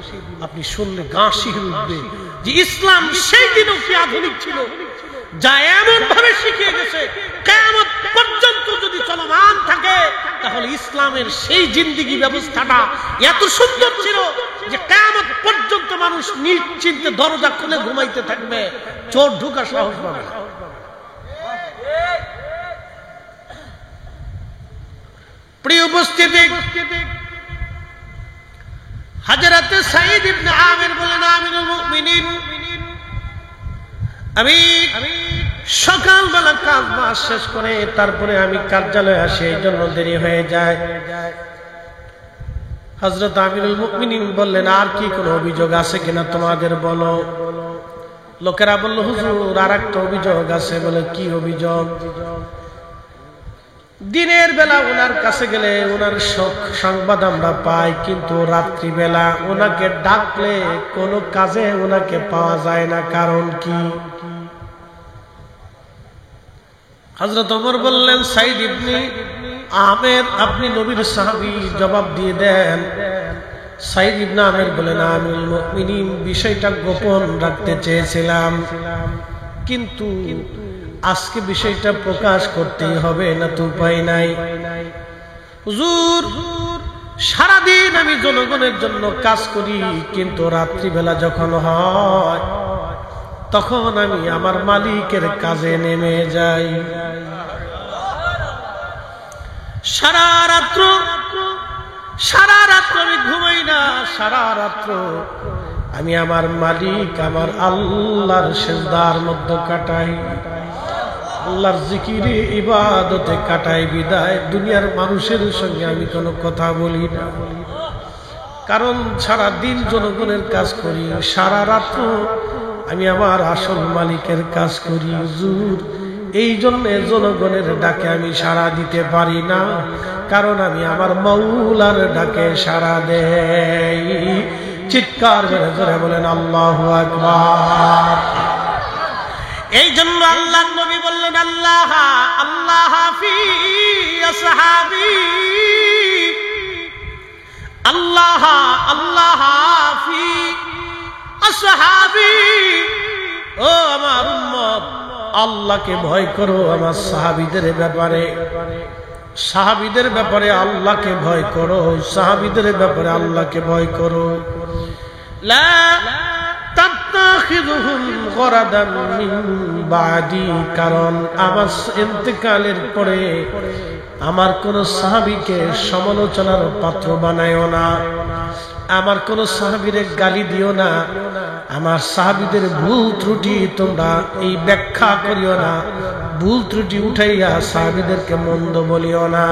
আপনি শুনলে গা শিহরে উঠবে যে ইসলাম সেই দিনও কি আধুনিক ছিল, যা এমন ভাবে শিখিয়ে গেছে কিয়ামত পর্যন্ত যদি চলমান থাকে, তাহলে ইসলামের সেই জিন্দেগি ব্যবস্থাটা এত সুন্দর ছিল যে কিয়ামত পর্যন্ত মানুষ নিশ্চিন্তে দরজা খুলে ঘুমাইতে থাকবে, চোর ঢোকার সাহস পাবে না। প্রিয় উপস্থিতি, হযরত সাঈদ ইবনে আমির বলেন, আমিরুল মুমিনিন, আমি সকালবেলা কাজ বাজ শেষ করে তারপরে আমি কার্যালয়ে আসি, এই জন্য দেরি হয়ে যায়। হযরত আমিরুল মুমিনিন বললেন, আর কি কোনো অভিযোগ আছে কিনা তোমাদের বলো। লোকেরা বলল, হুজুর আর একটা অভিযোগ আছে। বলে, কি অভিযোগ? দিনের বেলা ওনার কাছে গেলে ওনার সংবাদ আমরা পাই, কিন্তু রাত্রিবেলা ওনাকে ডাকলে কোনো কাজে ওনাকে পাওয়া যায় না, কারণ কি? হযরত ওমর বললেন, সাঈদ ইবনে আমির, আপনি নবীর সাহাবী, জবাব দিয়ে দেন। সাঈদ ইবনে আমির বলেন, আমিরুল মুমিনিন, বিষয়টা গোপন রাখতে চেয়েছিলাম, কিন্তু আজকে বিষয়টা প্রকাশ করতেই হবে, না তো উপায় নাই। হুজুর, সারাদিন আমি জনগণের জন্য কাজ করি, কিন্তু রাত্রিবেলা যখন হয় তখন আমি আমার মালিকের কাজে নেমে যাই। সারা রাত্র আমি ঘুমাই না, সারা রাত্র আমি আমার মালিক, আমার আল্লাহর সিজদার মধ্যে কাটাই, আল্লাহর জিকিরে ইবাদতে কাটাই। বিদায় দুনিয়ার মানুষের সঙ্গে আমি কোনো কথা বলি না, কারণ সারা দিন জনগণের কাজ করি, সারা রাত্র আমি আমার আসল মালিকের কাজ করি। হুজুর, এই জন্য জনগণের ডাকে আমি সাড়া দিতে পারি না, কারণ আমি আমার মাওলার ডাকে সাড়া দেই। চিৎকার করে জোরে বলেন আল্লাহু আকবার। এই জন্য আল্লাহর নবী বললেন, আল্লাহ আল্লাহ ফি আসহাবি, আল্লাহ আল্লাহ ফি আসহাবি। ও আমার উম্মত, আল্লাহকে ভয় করো আমার সাহাবীদের ব্যাপারে, সাহাবীদের ব্যাপারে আল্লাহকে ভয় করো, সাহাবীদের ব্যাপারে আল্লাহকে ভয় করো। লা তাত্তাখিযুহুম গরাদান মিন বাদি, কারণ আমার ইন্তেকালের পরে আমার কোন সাহাবীকে সমালোচনার পাত্র বানায়ও না, আমার কোন সাহাবীরে গালি দিও না, আমার সাহাবীদের ভুল ত্রুটি তোমরা এই ব্যাখ্যা করিও না, ভুল ত্রুটি উঠাইয়া সাহাবীদেরকে মন্দ বলিও না।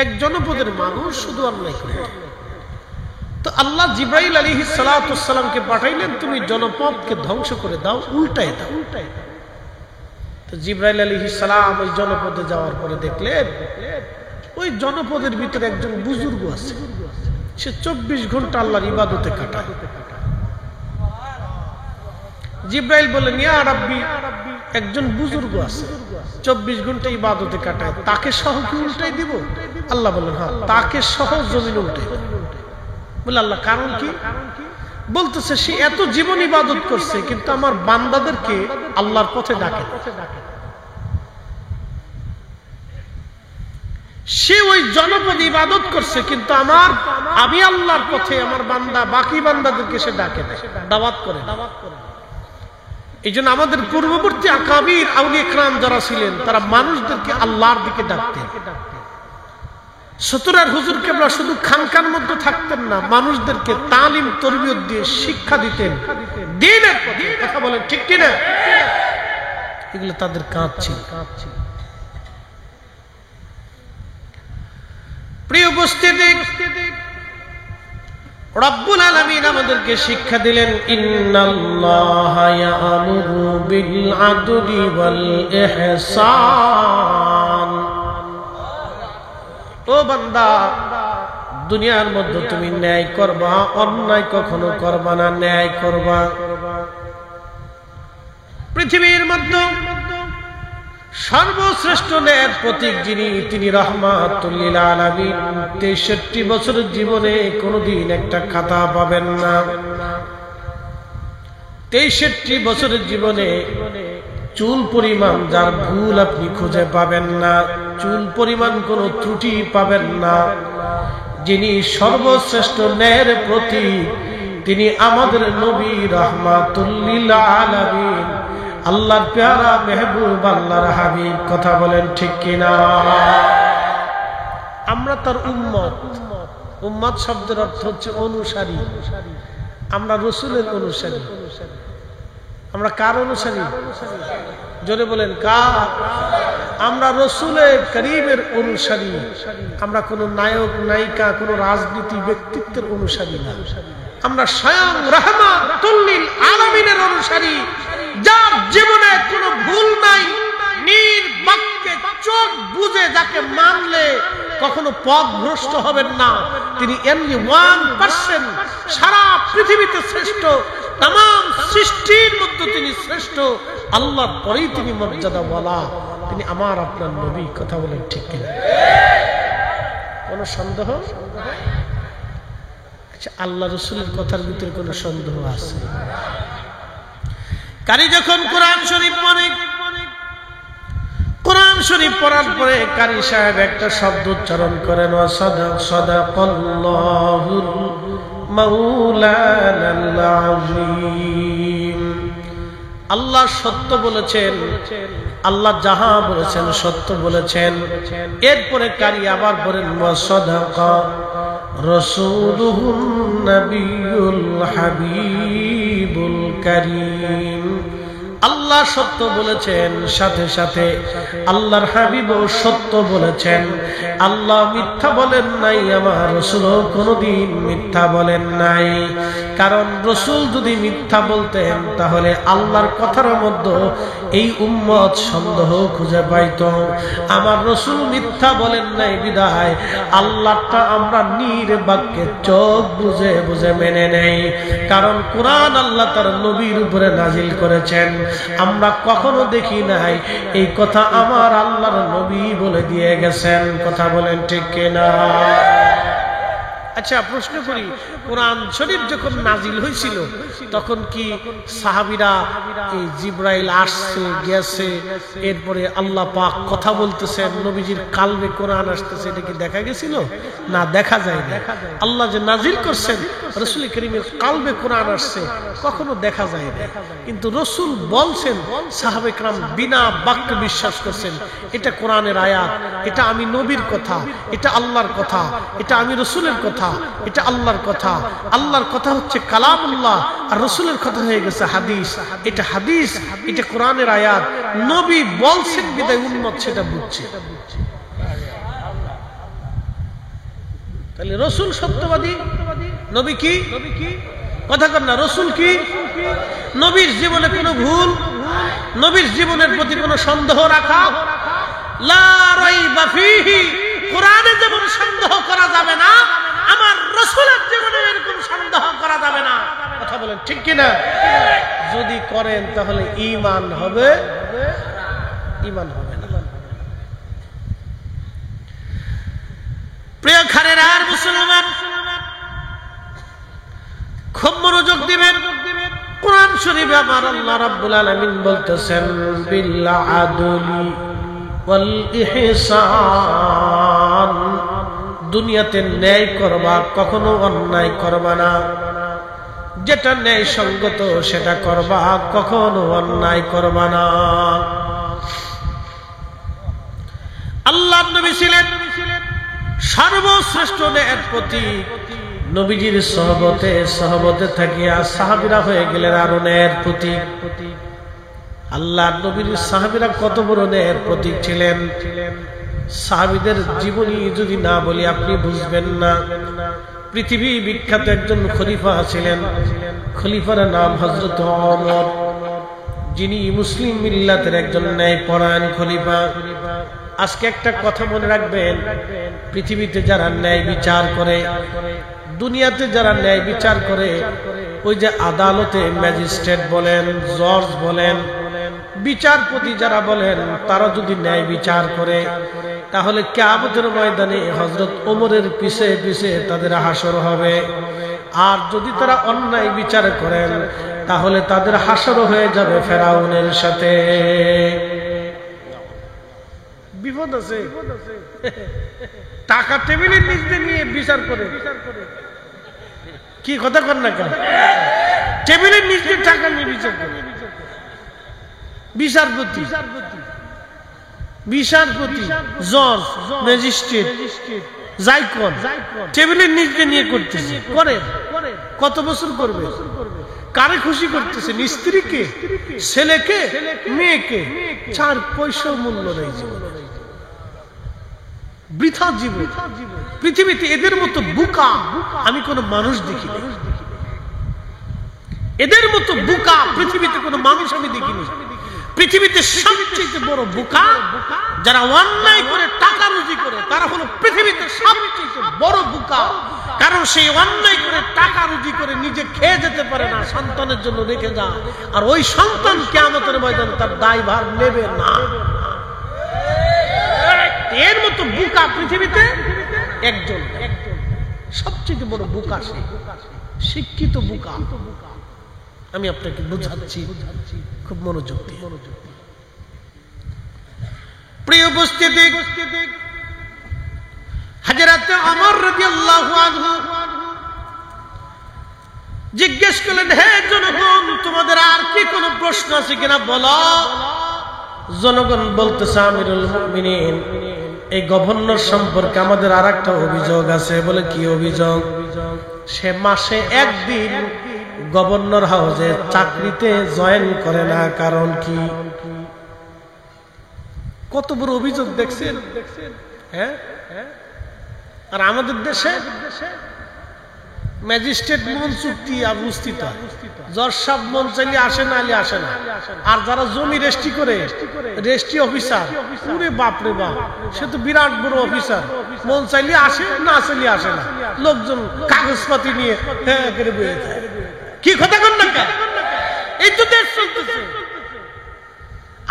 এক জনপদের মানুষ শুধু অন্যায় করে, তো আল্লাহ জিবরাইল আলাইহিস সালাতু ওয়াস সালামকে পাঠাইলেন, তুমি জনপদকে ধ্বংস করে দাও, উল্টাই দাও। তো জিবরাইল আলাইহিস সালাম ওই জনপদে যাওয়ার পরে দেখলেন ওই জনপদের ভিতরে একজন বুজুর্গ আছে, সে 24 ঘন্টা আল্লাহর ইবাদতে কাটায়। জিবরাইল বললেন, ইয়া রাব্বি, একজন বুজুর্গ আছে 24 ঘন্টা ইবাদতে কাটায়, তাকে সহ কি উল্টাই দিব? আল্লাহ বললেন, হ্যাঁ, তাকে সহ জমিন উল্টাই দেব। বলে, আল্লাহ কারণ কি? বলতেছে, সে এত জীবন ইবাদত করছে কিন্তু আমার বান্দাদেরকে আল্লাহর পথে ডাকে। সে ওই জনপদ ইবাদত করছে, কিন্তু আমি আল্লাহর পথে আমার বান্দা বাকি বান্দাদেরকে সে ডাকে না, দাওয়াত করে। এই জন্য আমাদের পূর্ববর্তী আকাবির আউলিয়া ইকরাম যারা ছিলেন তারা মানুষদেরকে আল্লাহর দিকে ডাকতেন। সতুরার হুজুর কেবলা শুধু খানকার মধ্যে থাকতেন না, মানুষদেরকে তালিম তরবিয়ত দিয়ে শিক্ষা দিতেন দ্বীনের কথা বলেন ঠিক কিনা? এগুলো তাদের কাজ ছিল। প্রিয় উপস্থিতি, রব্বুল আলামিন আমাদেরকে শিক্ষা দিলেন, ইন্নাল্লাহা ইয়া'মুরু বিল আদলি ওয়াল ইহসান। ও বান্দা, দুনিয়ার মধ্যে তুমি ন্যায় করবা, অন্যায় কখনো করবা না, ন্যায় করবা। পৃথিবীর মধ্যে সর্বশ্রেষ্ঠ ন্যায়ের প্রতীক যিনি, তিনি রাহমাতুল লিল আলামিন। 63 বছরের জীবনে কোনদিন একটা খাতা পাবেন না। 63 বছরের জীবনে চুল পরিমাণ যার ভুল আপনি খুঁজে পাবেন না, চুল পরিমাণ কোন ত্রুটি পাবেন না। যিনি সর্বশ্রেষ্ঠ ন্যায়ের প্রতীক, তিনি আমাদের নবী রাহমাতুল লিল আলামিন, আল্লাহর প্যারা মেহবুব, আল্লাহর হাবিব। কথা বলেন ঠিক কিনা? আমরা তার উম্মত। উম্মত শব্দের অর্থ হচ্ছে অনুসারী। আমরা রাসূলের অনুসারী। আমরা কার অনুসারী? জোরে বলেন কার? আমরা রাসূলে কারীমের অনুসারী। আমরা কোন নায়ক নায়িকা, কোন রাজনীতি ব্যক্তিত্বের অনুসারী না। আমরা স্বয়ং রাহমাতুল লিল আলামিনের অনুসারী, যার জীবনে কোনো ভুল নাই, নির্বাক্যে চোখ বুঝে যাকে মানলে কখনো পথ ভ্রষ্ট হবেন না। তিনি এমনি 1% সারা পৃথিবীতে শ্রেষ্ঠ, तमाम সৃষ্টির মধ্যে তিনি শ্রেষ্ঠ, আল্লাহর পরেই তিনি মর্যাদাওয়ালা, তিনি আমার আপনার নবী। কথা বলেন ঠিক কিনা? কোন সন্দেহ? আচ্ছা, আল্লাহ রাসূলের কথার ভিতরে কোন সন্দেহ আছে? কারি যখন কোরআন শরীফ পড়ে, কোরআন শরীফ পড়ার পরে কারি সাহেব একটা শব্দ উচ্চারণ করেন, সাদাকাল্লাহুল মাওলানাল আযীম। আল্লাহ সত্য বলেছেন, আল্লাহ যাহা বলেছেন সত্য বলেছেন। এরপরে কারি আবার বলেন, সাদাকা রাসূলুহুন নবিয়ুল হাবিবুল কারীম। আল্লাহ সত্য বলেছেন, সাথে সাথে আল্লাহর হাবিবও সত্য বলেছেন। আল্লাহ মিথ্যা বলেন নাই, আমার রাসূলও কোনোদিন মিথ্যা বলেন নাই। কারণ রাসূল যদি মিথ্যা বলতেন তাহলে আল্লাহর কথার মধ্যে এই উম্মত সন্দেহ খুঁজে পাইত। আমার রাসূল মিথ্যা বলেন নাই বিধায় আল্লাহটা আমরা নির্বাক্যে চোখ বুঝে বুঝে মেনে নেই। কারণ কোরআন আল্লাহ তার নবীর উপরে নাজিল করেছেন, আমরা কখনো দেখি নাই, এই কথা আমার আল্লাহর নবী বলে দিয়ে গেছেন। কথা বলেন ঠিক কিনা? আচ্ছা, প্রশ্ন করি, কোরআন শরীফ যখন নাজিল হয়েছিল তখন কি সাহাবীরা এই জিবরাইল আসছে গেছে, এরপরে আল্লাহ পাক কথা বলতেছেন, নবীজির কালবে কোরআন আসতেছে, এটা কি দেখা গেছিল? না, দেখা যায় না। আল্লাহ যে নাজিল করছেন, রাসূল কারীমের কালবে কোরআন আসছে, কখনো দেখা যায় না। কিন্তু রাসূল বলছেন, সাহাবে کرام বিনা বাক্যে বিশ্বাস করছেন, এটা কোরআনের আয়াত, এটা আমি নবীর কথা, এটা আল্লাহর কথা, এটা আমি রাসূলের কথা, এটা আল্লাহর কথা। আল্লাহর কথা হচ্ছে কালামুল্লাহ, আর রাসূলের কথা হয়ে গেছে হাদিস। এটা হাদিস, এটা কোরআনের আয়াত, নবী বলছেন বিদায় উম্মত সেটা বুঝছে। তাহলে রাসূল সত্যবাদী, নবী কি? কথা কর না, রাসূল কি? নবীর জীবনে কোনো ভুল, নবীর জীবনের প্রতি কোনো সন্দেহ রাখা, লা রাইবা ফীহি। কোরআনে যেমন সন্দেহ করা যাবে না, আমার রাসূলের জীবনে এরকম সন্দেহ করা যাবে না। কথা বলেন ঠিক কিনা? যদি করেন তাহলে ঈমান হবে, ঈমান হবে না। প্রিয় খানেরা আর মুসলমান, খুব মনোযোগ দিবেন। কোরআন শরীফে আমার আল্লাহ রাব্বুল আলামিন বলতেছেন, বিল আদলি ওয়াল ইহসান। দুনিয়াতে ন্যায় করবা, কখনো অন্যায় করবা না। যেটা ন্যায় সঙ্গত সেটা করবা, কখনো অন্যায় করবা না। আল্লাহর নবী ছিলেন সর্বশ্রেষ্ঠ ন্যায়ের প্রতীক। নবীজির সহবতে থাকিয়া সাহাবীরা হয়ে গেলেন আরো ন্যায়ের প্রতীক। আল্লাহর নবীর সাহাবীরা কত বড় ন্যায়ের প্রতীক ছিলেন। সাহাবীদের জীবনী যদি না বলি আপনি বুঝবেন না। পৃথিবী বিখ্যাত একজন খলিফা ছিলেন, খলিফার নাম হযরত ওমর, যিনি মুসলিম মিল্লাতের একজন ন্যায়পরায়ণ খলিফা। আজকে একটা কথা মনে রাখবেন, পৃথিবীতে যারা ন্যায় বিচার করে, দুনিয়াতে যারা ন্যায় বিচার করে, ওই যে আদালতে ম্যাজিস্ট্রেট বলেন, জজ বলেন, বিচারপতি যারা বলেন, তারা যদি ন্যায় বিচার করে তাহলে কিয়ামতের ময়দানে হযরত ওমরের পিছে পিছে তাদের হাসর হবে। আর যদি তারা অন্যায় বিচার করেন তাহলে তাদের হাসর হয়ে যাবে ফেরাউনের সাথে। বিপদ আছে। টাকা টেবিলের নিচে নিয়ে বিচার করে, কি কথা কর না কেন? টেবিলের নিচে টাকা নিয়ে বিচার করে বিচারপতি, জজ, ম্যাজিস্ট্রেট, যাই কোন টেবিলের নিচে নিয়ে করতেছে। করে কত বছর করবে? কারে খুশি করতেছে? স্ত্রীকে, ছেলেকে, মেয়েকে। 4 পয়সা মূল্য নেই জীবন, বৃথা জীবন। পৃথিবীতে এদের মতো বোকা আমি কোন মানুষ দেখিনি। এদের মতো বোকা পৃথিবীতে কোন মানুষ আমি দেখিনি। পৃথিবীতে সবচেয়ে বড় বোকা যারা অন্যায় করে টাকা রুজি করে, তারা হলো পৃথিবীতে সবচেয়ে বড় বোকা। কারণ সেই অন্যায় করে টাকা রুজি করে নিজে খেয়ে যেতে পারে না, সন্তানের জন্য রেখে যায়, আর ওই সন্তান কিয়ামতের ময়দানে তার দায়ভার নেবে না। এর মতো বোকা পৃথিবীতে একজন, সবচেয়ে বড় বোকা সে, শিক্ষিত বোকা। আমি আপনাকে বুঝাচ্ছি খুব মনোযোগ দিয়ে। প্রিয় উপস্থিতি, হযরত ওমর রাদিয়াল্লাহু আনহু জিজ্ঞেস করলেন, হে জনগণ, তোমাদের আর কি কোনো প্রশ্ন আছে কিনা বলো। জনগণ বলতেছে, আমিরুল মুমিনিন, এই গভর্নর সম্পর্কে আমাদের আর একটা অভিযোগ আছে। বলে, কি অভিযোগ? সে মাসে একদিন গভর্নর হাউসে চাকরিতে জয়েন করে না। কারণ কি? কত বড় অভিযোগ দেখছেন? হ্যাঁ, আর আমাদের দেশে ম্যাজিস্ট্রেট মন চুক্তি উপস্থিত হয়, জজ সাহেব মন চাইলে আসে না, আসে না। আর যারা জমি রেস্ট্রি করে, রেস্ট্রি অফিসার, পুরে বাপরে বাপ, সে তো বিরাট বড় অফিসার, মন চাইলে আসে, না চাইলে আসে না। লোকজন কাগজপাতি নিয়ে হ্যাঁ করে বয়ে যায়। কি কথা কন না? এই তো দেশ চলতেছে।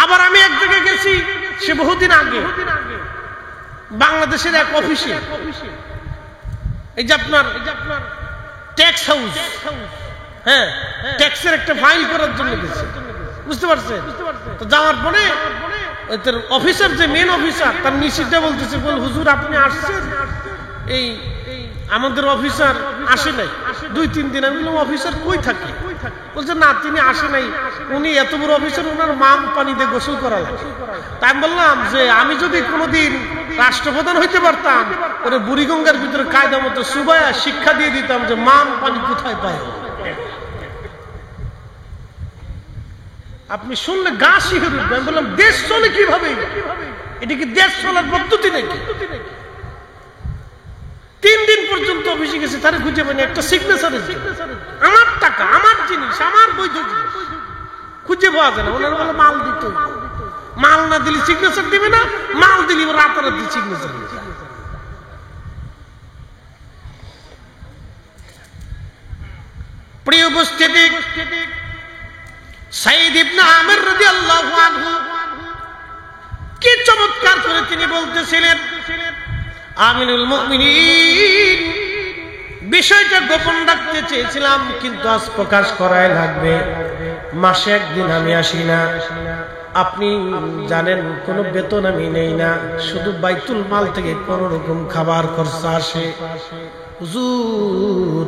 আবার আমি এক জায়গায় গেছি, সে বহুদিন আগে, বাংলাদেশের এক অফিসে, এই যে আপনার ট্যাক্স হাউস, হ্যাঁ, ট্যাক্সের একটা ফাইল করার জন্য গেছে, বুঝতে পারছেন? তো যাওয়ার পরে অফিসার, যে মেন অফিসার, তার নিশ্চিতটা বলতেছে, বল হুজুর আপনি আসছেন, এই আমাদের অফিসার আসে নাই 2-3 দিন। আমি বললাম, অফিসার কই থাকে? বলছে, না তিনি আসে নাই, উনি এত বড় অফিসার, ওনার মাম পানি দিয়ে গোসল করা লাগে। তাই আমি বললাম যে আমি যদি কোনোদিন রাষ্ট্রপ্রধান হইতে পারতাম, ওরে বুড়িগঙ্গার ভিতরে কায়দা মতো সুবায়া শিক্ষা দিয়ে দিতাম যে মাম পানি কোথায় পায়। আপনি শুনলে গা শিখে উঠবে। আমি বললাম, দেশ চলে কিভাবে? এটা কি দেশ চলার পদ্ধতি নাকি? 3 দিন পর্যন্ত অফিসে গেছে, তারা খুঁজে পায়নি একটা সিগনেচার। আমার টাকা, আমার জিনিস, আমার বৈধ জিনিস খুঁজে পাওয়া যায় না। ওনারা বলে মাল দিতে, মাল না দিলে সিগনেচার দিবে না, মাল দিলে রাতারাতি সিগনেচার। প্রিয় উপস্থিতি, সাইদ ইবনে আমির রাদিয়াল্লাহু আনহু কি চমৎকার করে তিনি বলতেছিলেন, আমিরুল মুমিনিন বিষয়টা গোপন রাখতে চেয়ে চেয়েছিলাম, কিন্তু আজ প্রকাশ করাই লাগবে। মাসে একদিন আমি আসি না, আপনি জানেন কোনো বেতন আমি নেই না, শুধু বাইতুল মাল থেকে কোন রকম খাবার খরচা আসে। হুজুর,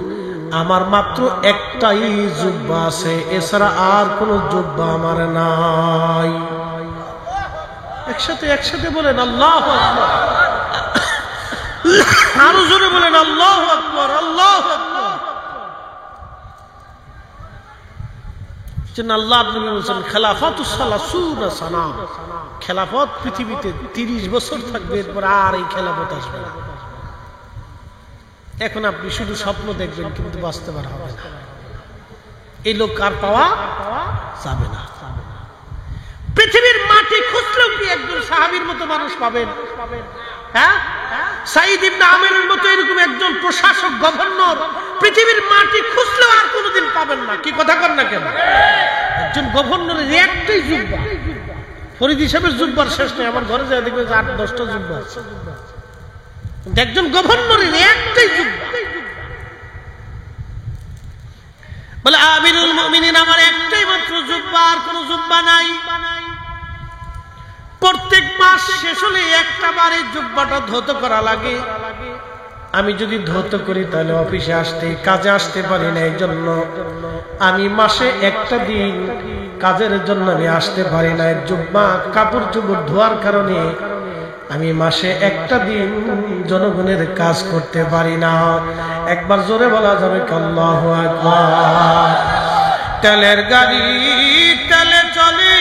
আমার মাত্র একটাই জুব্বা আছে, এছাড়া আর কোন জুব্বা আমার নাই। একসাথে বলেন আল্লাহু আকবার, আরো জোরে বলেন আল্লাহু আকবার, আল্লাহু আকবার। আল্লাহ নবী বলেছেন খেলাফতুস সালাসুনা সানা, খেলাফত পৃথিবীতে 30 বছর থাকবে, এরপর আর এই খেলাফত আসবে না। এখন আপনি শুধু স্বপ্ন দেখবেন, কিন্তু বাস্তবে হবে না। এই লোক আর পাওয়া যাবে না। পৃথিবীর মাটি খুঁজলেও কি একজন সাহাবীর মতো মানুষ পাবেন? হ্যাঁ, সাঈদ ইবনে আমিরের মতো এরকম একজন প্রশাসক, গভর্নর পৃথিবীর মাটি খুঁজলেও আর কোনোদিন পাবেন না। কি কথা কর না কেন? একজন গভর্নরের একটাই জুব্বা, ফরিদ হিসাবের জুব্বার শেষ নেই। আমার ঘরে যা দেখবে 8-10টা জুব্বা আছে, কিন্তু একজন গভর্নরের একটাই জুব্বা। বলে আমিরুল মুমিনিন আমার একটাই মাত্র জুব্বা, আর কোনো জুব্বা নাই। প্রত্যেক মাস শেষ হলে একটা বার এই জুব্বাটা ধৌত করা লাগে। আমি যদি ধৌত করি তাহলে অফিসে আসতে, কাজে আসতে পারি না। এই জন্য আমি মাসে একটা দিন কাজের জন্য আমি আসতে পারি না। জুব্বা কাপড় চোপড় ধোয়ার কারণে আমি মাসে একটা দিন জনগণের কাজ করতে পারি না। একবার জোরে বলা যাবে আল্লাহু আকবার। তেলের গাড়ি তেলে চলে,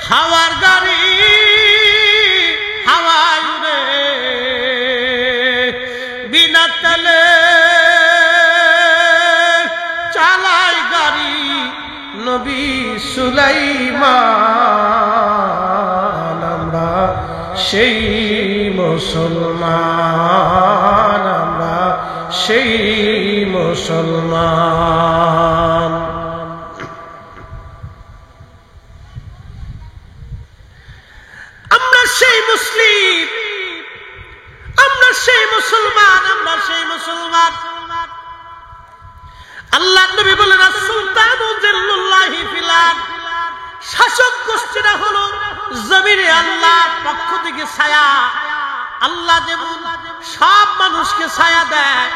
হাওয়ার গাড়ি হাওয়ায় উড়ে, বিনা তেলে চালায় গাড়ি নবী সুলাইমান। আমরা সেই মুসলমান, আমরা সেই মুসলমান। আমরা সেই মুসলিম, আমরা সেই মুসলমান, আমরা সেই মুসলমান। আল্লাহ নবী বলেন সুলতানু জিল্লুল্লাহি ফিল আরদ, শাসক গোষ্ঠীরা হলো জমিনে আল্লাহর পক্ষ থেকে ছায়া। আল্লাহ যেমন সব মানুষকে ছায়া দেয়,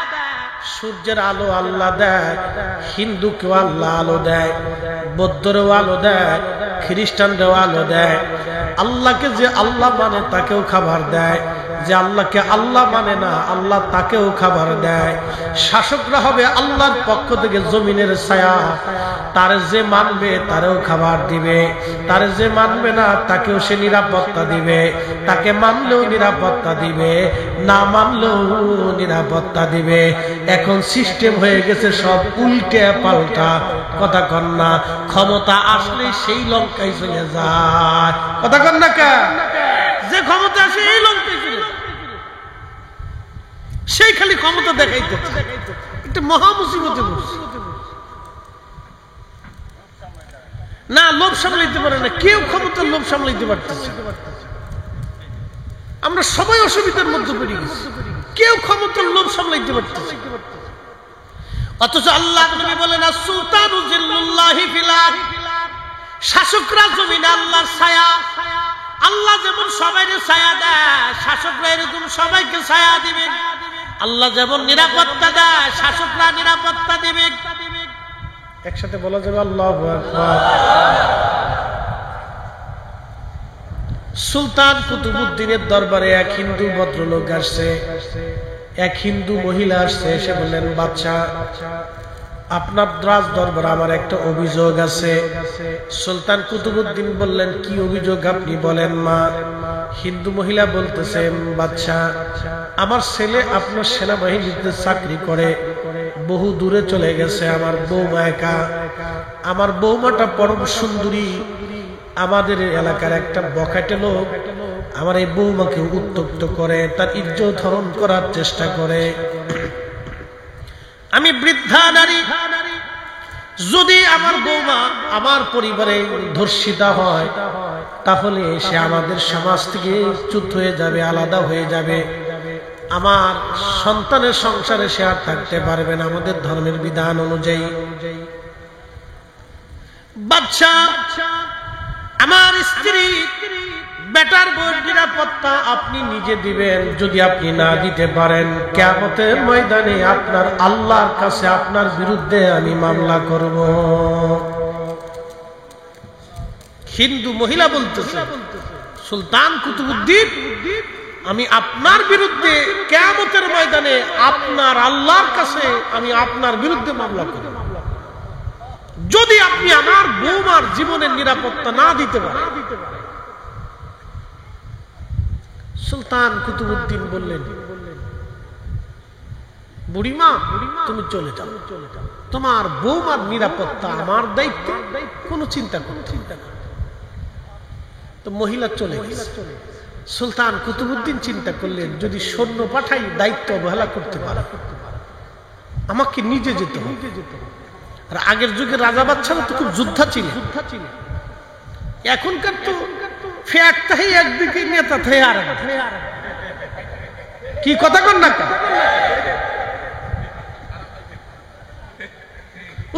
সূর্যের আলো আল্লাহ দেয়, হিন্দুকেও আল্লাহ আলো দেয়, বৌদ্ধরেও আলো দেয়, খ্রিস্টানরাও আলো দেয়। আল্লাহকে যে আল্লাহ মানে তাকেও খাবার দেয়, যে আল্লাহকে আল্লাহ মানে না আল্লাহ তাকেও খাবার দেয়। শাসকরা হবে আল্লাহর পক্ষ থেকে জমিনের ছায়া, তারে যে মানবে তারেও খাবার দিবে, তারে যে মানবে না তাকেও সে নিরাপত্তা দিবে, তাকে মানলেও নিরাপত্তা দিবে, না মানলেও নিরাপত্তা দিবে। এখন সিস্টেম হয়ে গেছে সব উল্টে পাল্টা। কথা কন না? ক্ষমতা আসলে সেই লঙ্কায় চলে যায়। কথা কন না? যে ক্ষমতা আসে এই লঙ্কায় চলে যায়, সেই খালি ক্ষমতা দেখাইতে একটা মহা মুসিবতে পড়ছে। না লোভ সামলাইতে পারে না কেউ, ক্ষমতার লোভ সামলাইতে পারতেছে। আমরা সবাই অসুবিধার মধ্যে পড়ে গেছি, কেউ ক্ষমতার লোভ সামলাইতে পারতেছে। অথচ আল্লাহ নবী বলেন সুলতানু জিল্লুল্লাহি ফিল আরদ, শাসকরা জমিনে আল্লাহর ছায়া। আল্লাহ যেমন সবাইকে ছায়া দেয়, শাসকরা এরকম সবাইকে ছায়া দিবেন। আল্লাহ যেমন নিরাপত্তা দেয়, শাসকরা নিরাপত্তা দিবে। একসাথে বলা যাবে আল্লাহু আকবার। সুলতান কুতুবউদ্দিনের দরবারে এক হিন্দু ভদ্রলোক আসছে, এক হিন্দু মহিলা আসছে। এসে বললেন, বাদশা আপনার রাজ দরবারে আমার একটা অভিযোগ আছে। সুলতান কুতুবউদ্দিন বললেন, কি অভিযোগ আপনি বলেন মা। হিন্দু মহিলা বলতেছেন, বাদশা আমার ছেলে আপনার সেনাবাহিনীতে চাকরি করে, বহু দূরে চলে গেছে। আমার বৌমা একা, আমার বৌমাটা পরম সুন্দরী। আমাদের এলাকার একটা বখাটে লোক আমার এই বৌমাকে উত্তক্ত করে, তার ইজ্জত হরণ করার চেষ্টা করে। আমি বৃদ্ধা নারী, যদি আমার বৌমা আমার পরিবারে ধর্ষিতা হয় তাহলে সে আমাদের সমাজ থেকে চ্যুত হয়ে যাবে, আলাদা হয়ে যাবে। আমার সন্তানের সংসারে সে আর থাকতে পারবে না আমাদের ধর্মের বিধান অনুযায়ী। বাদশা আমার স্ত্রী বেটার বউয়ের নিরাপত্তা আপনি নিজে দিবেন, যদি আপনি না দিতে পারেন কিয়ামতের ময়দানে আপনার আল্লাহর কাছে আপনার বিরুদ্ধে আমি মামলা করব। হিন্দু মহিলা বলতেছে, সুলতান কুতুবউদ্দিন আমি আপনার বিরুদ্ধে কিয়ামতের ময়দানে আপনার আল্লাহর কাছে আমি আপনার বিরুদ্ধে মামলা করব যদি আপনি আমার বৌমার জীবনের নিরাপত্তা না দিতে পারেন। সুলতান কুতুবউদ্দিন বললেন, বুড়িমা তুমি চলে যাও, তোমার বৌমার নিরাপত্তা আমার দায়িত্ব, কোনো চিন্তা করতে না। তো মহিলা চলে গেছে। সুলতান কুতুবউদ্দিন চিন্তা করলেন, যদি সৈন্য পাঠাই দায়িত্ব অবহেলা করতে পারে, আমাকে নিজে যেতে হবে। আর আগের যুগে রাজা বাদশারা তো খুব যোদ্ধা ছিল, এখনকার তো ফ্যাট তাই একদিকে নেতা তাই আর কি কথা কন না,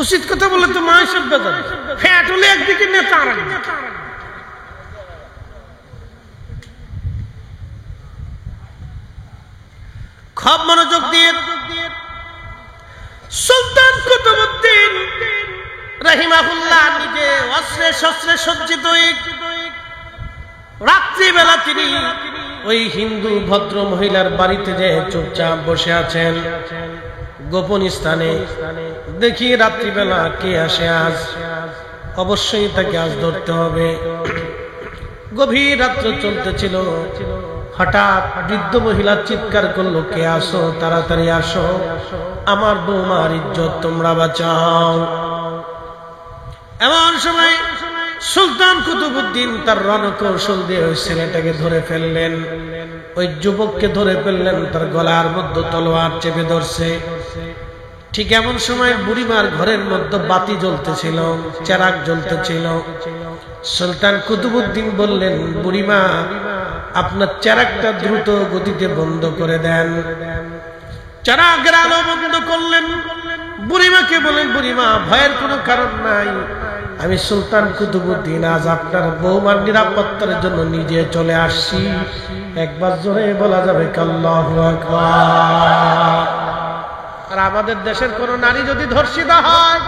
উচিত কথা বলে তো মা সব ফ্যাট হলে একদিকে নেতা আর খুব মনোযোগ দিয়ে সুলতান কুতুবউদ্দিন রাহিমাহুল্লাহ নিজে অস্ত্রে শস্ত্রে সজ্জিত রাত্রিবেলা তিনি ওই হিন্দু ভদ্র মহিলার বাড়িতে যে চুপচাপ বসে আছেন গোপন স্থানে। দেখি রাত্রিবেলা কে আসে আজ, অবশ্যই তাকে আজ ধরতে হবে। গভীর রাত্র চলতেছিল, হঠাৎ বৃদ্ধ মহিলা চিৎকার করলো, কে আসো, তাড়াতাড়ি আসো, আমার বৌমার ইজ্জত তোমরা বাঁচাও। এমন সময় সুলতান কুতুবউদ্দিন তার রণকৌশল দিয়ে ওই ছেলেটাকে ধরে ফেললেন, ওই যুবককে ধরে ফেললেন, তার গলার মধ্যে তলোয়ার চেপে ধরছে। ঠিক এমন সময় বুড়িমার ঘরের মধ্যে বাতি জ্বলতেছিল, চেরাগ জ্বলতেছিল। সুলতান কুতুবউদ্দিন বললেন, বুড়িমা আপনার চেরাগটা দ্রুত গতিতে বন্ধ করে দেন। চেরাগের আলো বন্ধ করলেন। বুড়িমাকে বলেন, বুড়িমা ভয়ের কোনো কারণ নাই, আমি সুলতান কুতুবউদ্দিন আজ আপনার বৌমার নিরাপত্তার জন্য নিজে চলে আসছি। একবার জোরে বলা যাবে আল্লাহু আকবার। আর আমাদের দেশের কোন নারী যদি ধর্ষিত হয়,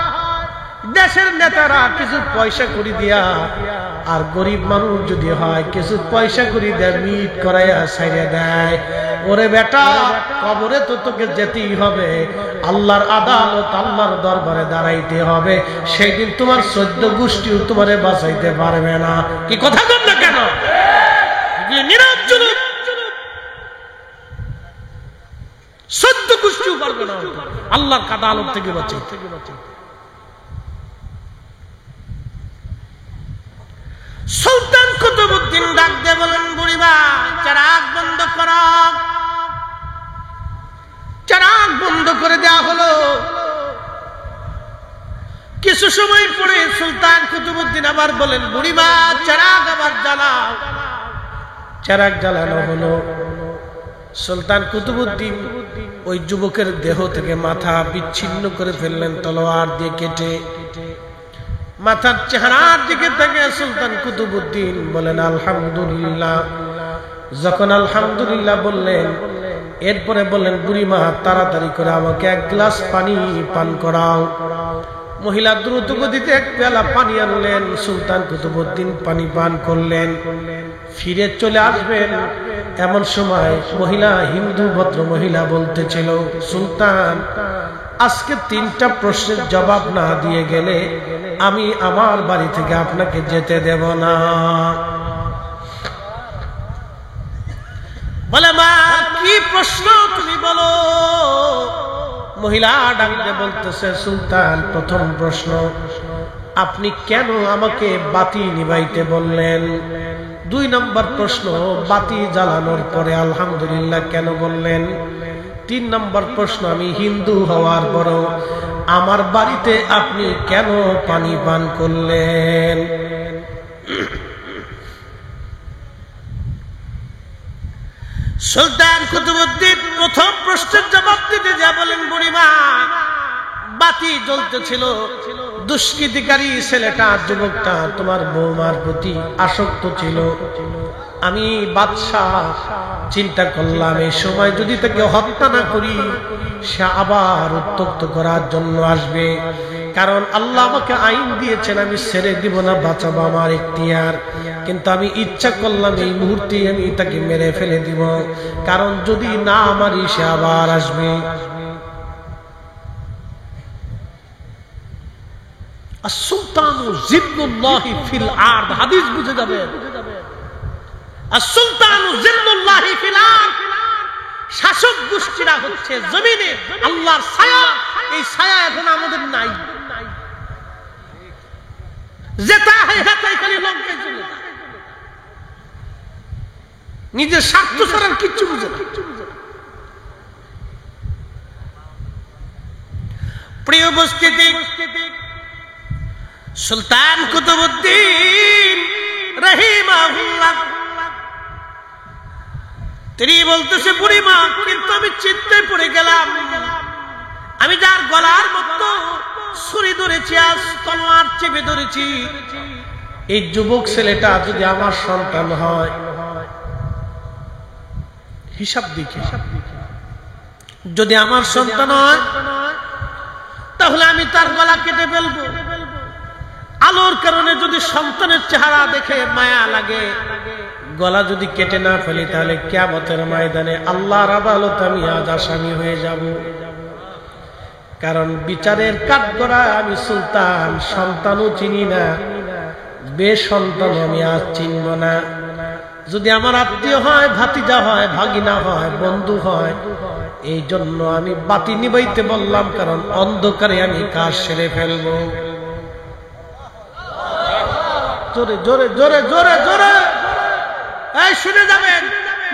দেশের নেতারা কিছু পয়সা করি দিয়া, আর গরিব মানুষ যদি হয় কিছু পয়সা করি দেয়, মিট করাইয়া ছাইড়ে দেয়। ওরে বেটা, কবরে তো তোকে যেতেই হবে, আল্লাহর আদালত আল্লাহর দরবারে দাঁড়াইতে হবে। সেই দিন তোমার 14 গোষ্ঠীও তোমারে বাঁচাইতে পারবে না। কি কথা বল না কেন? নীরব জুলুম, 14 গোষ্ঠীও পারবে না আল্লাহর আদালত থেকে বাঁচাইতে। সুলতান কুতুবউদ্দিন ডাক দিয়ে বলেন, বুড়িমা চেরাগ বন্ধ করো। চেরাগ বন্ধ করে দেওয়া হলো। কিছু সময় পরে সুলতান কুতুবউদ্দিন আবার বলেন, বুড়িমা চেরাগ আবার জ্বালাও। চেরাগ জ্বালানো হলো। সুলতান কুতুবউদ্দিন ওই যুবকের দেহ থেকে মাথা বিচ্ছিন্ন করে ফেললেন তলোয়ার দিয়ে কেটে। মাথার চেহারার দিকে থেকে সুলতান কুতুবউদ্দিন বলেন আলহামদুলিল্লাহ। যখন আলহামদুলিল্লাহ বললেন, এরপরে বললেন, বুড়িমা তাড়াতাড়ি করে আমাকে 1 গ্লাস পানি পান করাও। মহিলা দ্রুত গতিতে 1 পেয়ালা পানি আনলেন। সুলতান কুতুবউদ্দিন পানি পান করলেন। ফিরে চলে আসবেন এমন সময় মহিলা, হিন্দু ভদ্র মহিলা বলতেছিল, সুলতান আজকে 3টা প্রশ্নের জবাব না দিয়ে গেলে আমি আমার বাড়ি থেকে আপনাকে যেতে দেব না। বলে, মা কি প্রশ্ন তুমি বলো। মহিলা ডাকতে বলতেছে, সুলতান প্রথম প্রশ্ন, আপনি কেন আমাকে বাতি নিভাইতে বললেন? 2 নম্বর প্রশ্ন, বাতি জ্বালানোর পরে আলহামদুলিল্লাহ কেন বললেন? 3 নম্বর প্রশ্ন, আমি হিন্দু হওয়ার পরও আমার বাড়িতে আপনি কেন পানি পান করলেন? সুলতান কুতুবউদ্দিন প্রথম প্রশ্নের জবাব দিতে যা বলেন বুড়িমা, বাতি জ্বলতেছিল, দুষ্কৃতিকারী ছেলেটা, যুবকটা তোমার বৌমার প্রতি আসক্ত ছিল। আমি বাদশাহ চিন্তা করলাম এই সময় যদি তাকে হত্যা না করি সে আবার উত্তক্ত করার জন্য আসবে, কারণ আল্লাহ আমাকে আইন দিয়েছেন আমি ছেড়ে দিব না, বাঁচাবো আমার ইখতিয়ার। কিন্তু আমি ইচ্ছা করলাম এই মুহূর্তে আমি তাকে মেরে ফেলে দিব, কারণ যদি না আমারই সে আবার আসবে। as-sultanu zillullahi fil ard, হাদিস বুঝে যাবে। as-sultanu zillullahi fil ard, শাসক গোষ্ঠীরা হচ্ছে জমিনে আল্লাহর ছায়া। এই ছায়া এখন আমাদের নাই, যেটা হয় হেতাই খালি লঙ্কায় চলে যায়, নিজের স্বার্থ ছাড়া কিচ্ছু বুঝে না। প্রিয় উপস্থিতি, সুলতান কুতুবউদ্দিন রাহিমাহুল্লাহ তিনি বলতেছে বুড়িমা, কিন্তু আমি চিন্তায় পড়ে গেলাম, আমি যার গলার মতো ছুরি ধরেছি, আজ তলোয়ার চেপে ধরেছি, এই যুবক ছেলেটা যদি আমার সন্তান হয়, হিসাব দেখি, যদি আমার সন্তান হয় তাহলে আমি তার গলা কেটে ফেলবো। আলোর কারণে যদি সন্তানের চেহারা দেখে মায়া লাগে, গলা যদি কেটে না ফেলি তাহলে কিয়ামতের ময়দানে আল্লাহর আদালতে আমি আজ আসামি হয়ে যাব। কারণ বিচারের কাঠগড়ায় আমি সুলতান, সন্তানও চিনি না, বেসন্তান আমি আজ চিনব না। যদি আমার আত্মীয় হয়, ভাতিজা হয়, ভাগিনা হয়, বন্ধু হয়, এই জন্য আমি বাতি নিবাইতে বললাম, কারণ অন্ধকারে আমি কাজ সেরে ফেলবো। জোরে জোরে জোরে জোরে জোরে এই শুনে যাবেন,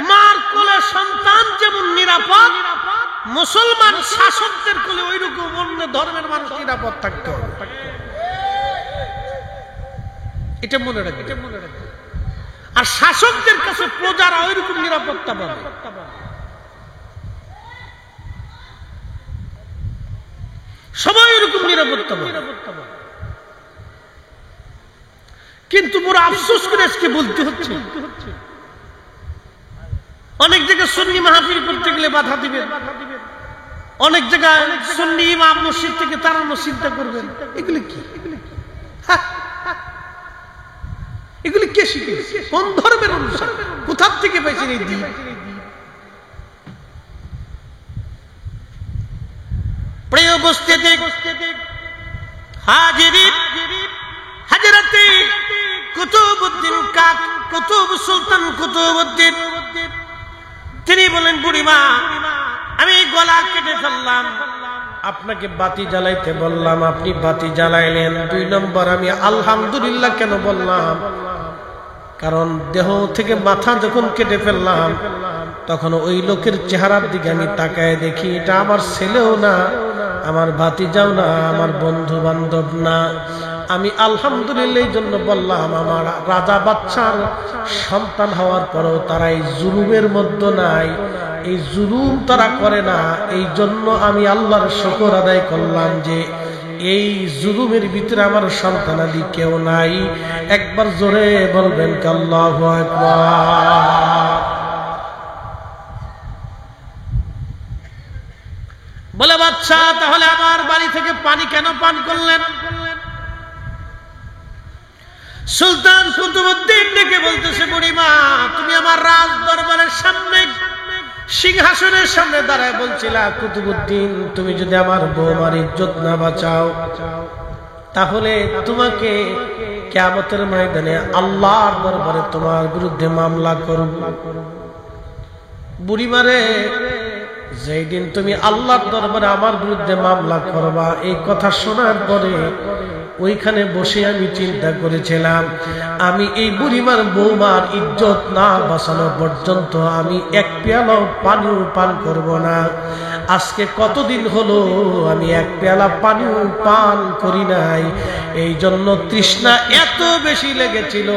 মার কোলে সন্তান যেমন নিরাপদ, মুসলমান শাসকদের কোলে ওই রকম অন্য ধর্মের মানুষ নিরাপদ থাকতে হবে। এটা মনে রাখবে। আর শাসকদের কাছে প্রজারা ওই রকম নিরাপত্তা পাবে। সবাই এরকম নিরাপত্তা পাবে। কিন্তু বড় আফসোস করে আজকে বলতে হচ্ছে, অনেক জায়গায় সুন্নি মাহফিল করতে গেলে বাধা দিবেন, অনেক জায়গায় সুন্নি ইমাম মসজিদ থেকে তাড়ানোর চিন্তা করবেন। এগুলি কি? এগুলি কে শিখে? কোন ধর্মের অনুসার? কোথা থেকে পাইছেন এই দিন? প্রিয় উপস্থিতি, হাজিরিন, হযরতে কুতুবউদ্দিন কাক, কুতুব সুলতান কুতুবউদ্দিন তিনি বলেন বুড়িমা, আমি গলা কেটে ফেললাম, আপনাকে বাতি জ্বালাইতে বললাম, আপনি বাতি জ্বালাইলেন। 2 নম্বর, আমি আলহামদুলিল্লাহ কেন বললাম? কারণ দেহ থেকে মাথা যখন কেটে ফেললাম তখন ওই লোকের চেহারার দিকে আমি তাকায় দেখি এটা আমার ছেলেও না, আমার ভাতিজাও না, আমার বন্ধু বান্ধব না। আমি আলহামদুলিল্লাহ এই জন্য বললাম, আমার রাজা বাদশার সন্তান হওয়ার পরেও তারা এই জুলুমের মধ্যে নাই, এই জুলুম তারা করে না। এই জন্য আমি আল্লাহর শুকর আদায় করলাম যে এই জুলুমের ভিতরে আমার সন্তানাদি কেউ নাই। একবার জোরে বলবেন আল্লাহু আকবার। বলে বাদশা, তাহলে আমার বাড়ি থেকে পানি কেন পান করলেন? সুলতান কুতুবউদ্দিন ডেকে বলতেছে, বুড়িমা, তুমি আমার রাজ দরবারের সামনে সিংহাসনের সামনে দাঁড়ায় বলছিলা, কুতুবউদ্দিন তুমি যদি আমার বৌমার ইজ্জত না বাঁচাও তাহলে তোমাকে কিয়ামতের ময়দানে আল্লাহর দরবারে তোমার বিরুদ্ধে মামলা করব। বুড়িমারে, যেই দিন তুমি আল্লাহর দরবারে আমার বিরুদ্ধে মামলা করবা, এই কথা শোনার পরে ওইখানে বসে আমি চিন্তা করেছিলাম, আমি এই বুড়িমার বৌমার ইজ্জত না বাঁচানো পর্যন্ত আমি এক পেয়ালা পানিও পান করব না। আজকে কতদিন হলো আমি এক পেয়ালা পানিও পান করি নাই। এই জন্য তৃষ্ণা এত বেশি লেগেছিল,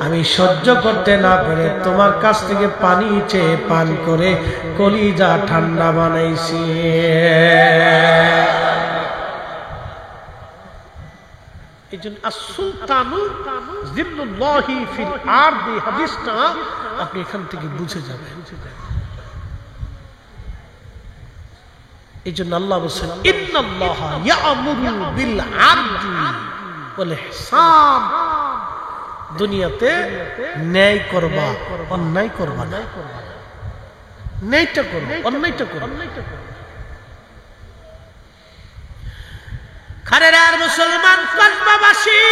আমি সহ্য করতে না পেরে তোমার কাছ থেকে পানি চেয়ে পান করে কলিজা ঠান্ডা বানাইছি। এই জন্য আসুলতানু জিল্লুল্লাহি ফিল আরদি হাদিসটা আপনি এখান থেকে বুঝে যাবেন। এই জন্য আল্লাহ বলেছেন ইন্নাল্লাহা ইয়া'মুরু বিল আদলি ওয়াল ইহসান, দুনিয়াতে ন্যায় করবা, অন্যায় করবা না। ন্যায়টা করো, অন্যায়টা করো। খারেরার মুসলমান কসবাবাসী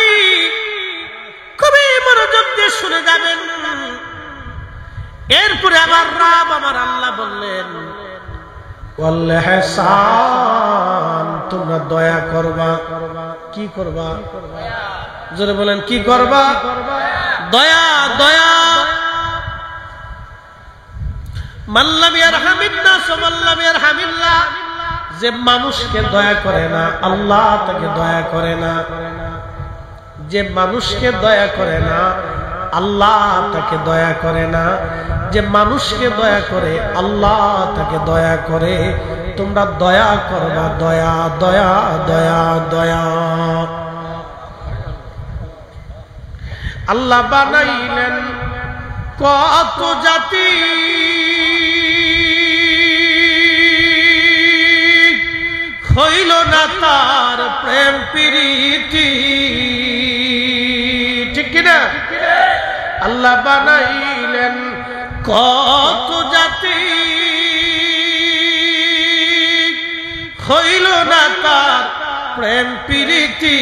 খুবই মনোযোগ দিয়ে শুনে যাবেন। এরপরে আমার রব আমার আল্লাহ বললেন ওয়াল ইহসান, তোমরা দয়া করবা। কি করবা? জোরে বলেন, কি করবা? দয়া। দয়া মাল্লাম ইয়ারহামিন নাস মাল্লাম ইয়ারহামিল্লাহ, যে মানুষকে দয়া করে না আল্লাহ তাকে দয়া করে না। যে মানুষকে দয়া করে না আল্লাহ তাকে দয়া করে না। যে মানুষকে দয়া করে আল্লাহ তাকে দয়া করে। তোমরা দয়া করবা, দয়া দয়া দয়া দয়া। আল্লাহ বানাইলেন কত জাতি, হইল না তার প্রেম প্রীতি, ঠিক কিনা? আল্লাহ বানাইলেন কত জাতি, হইল না তার প্রেম প্রীতি।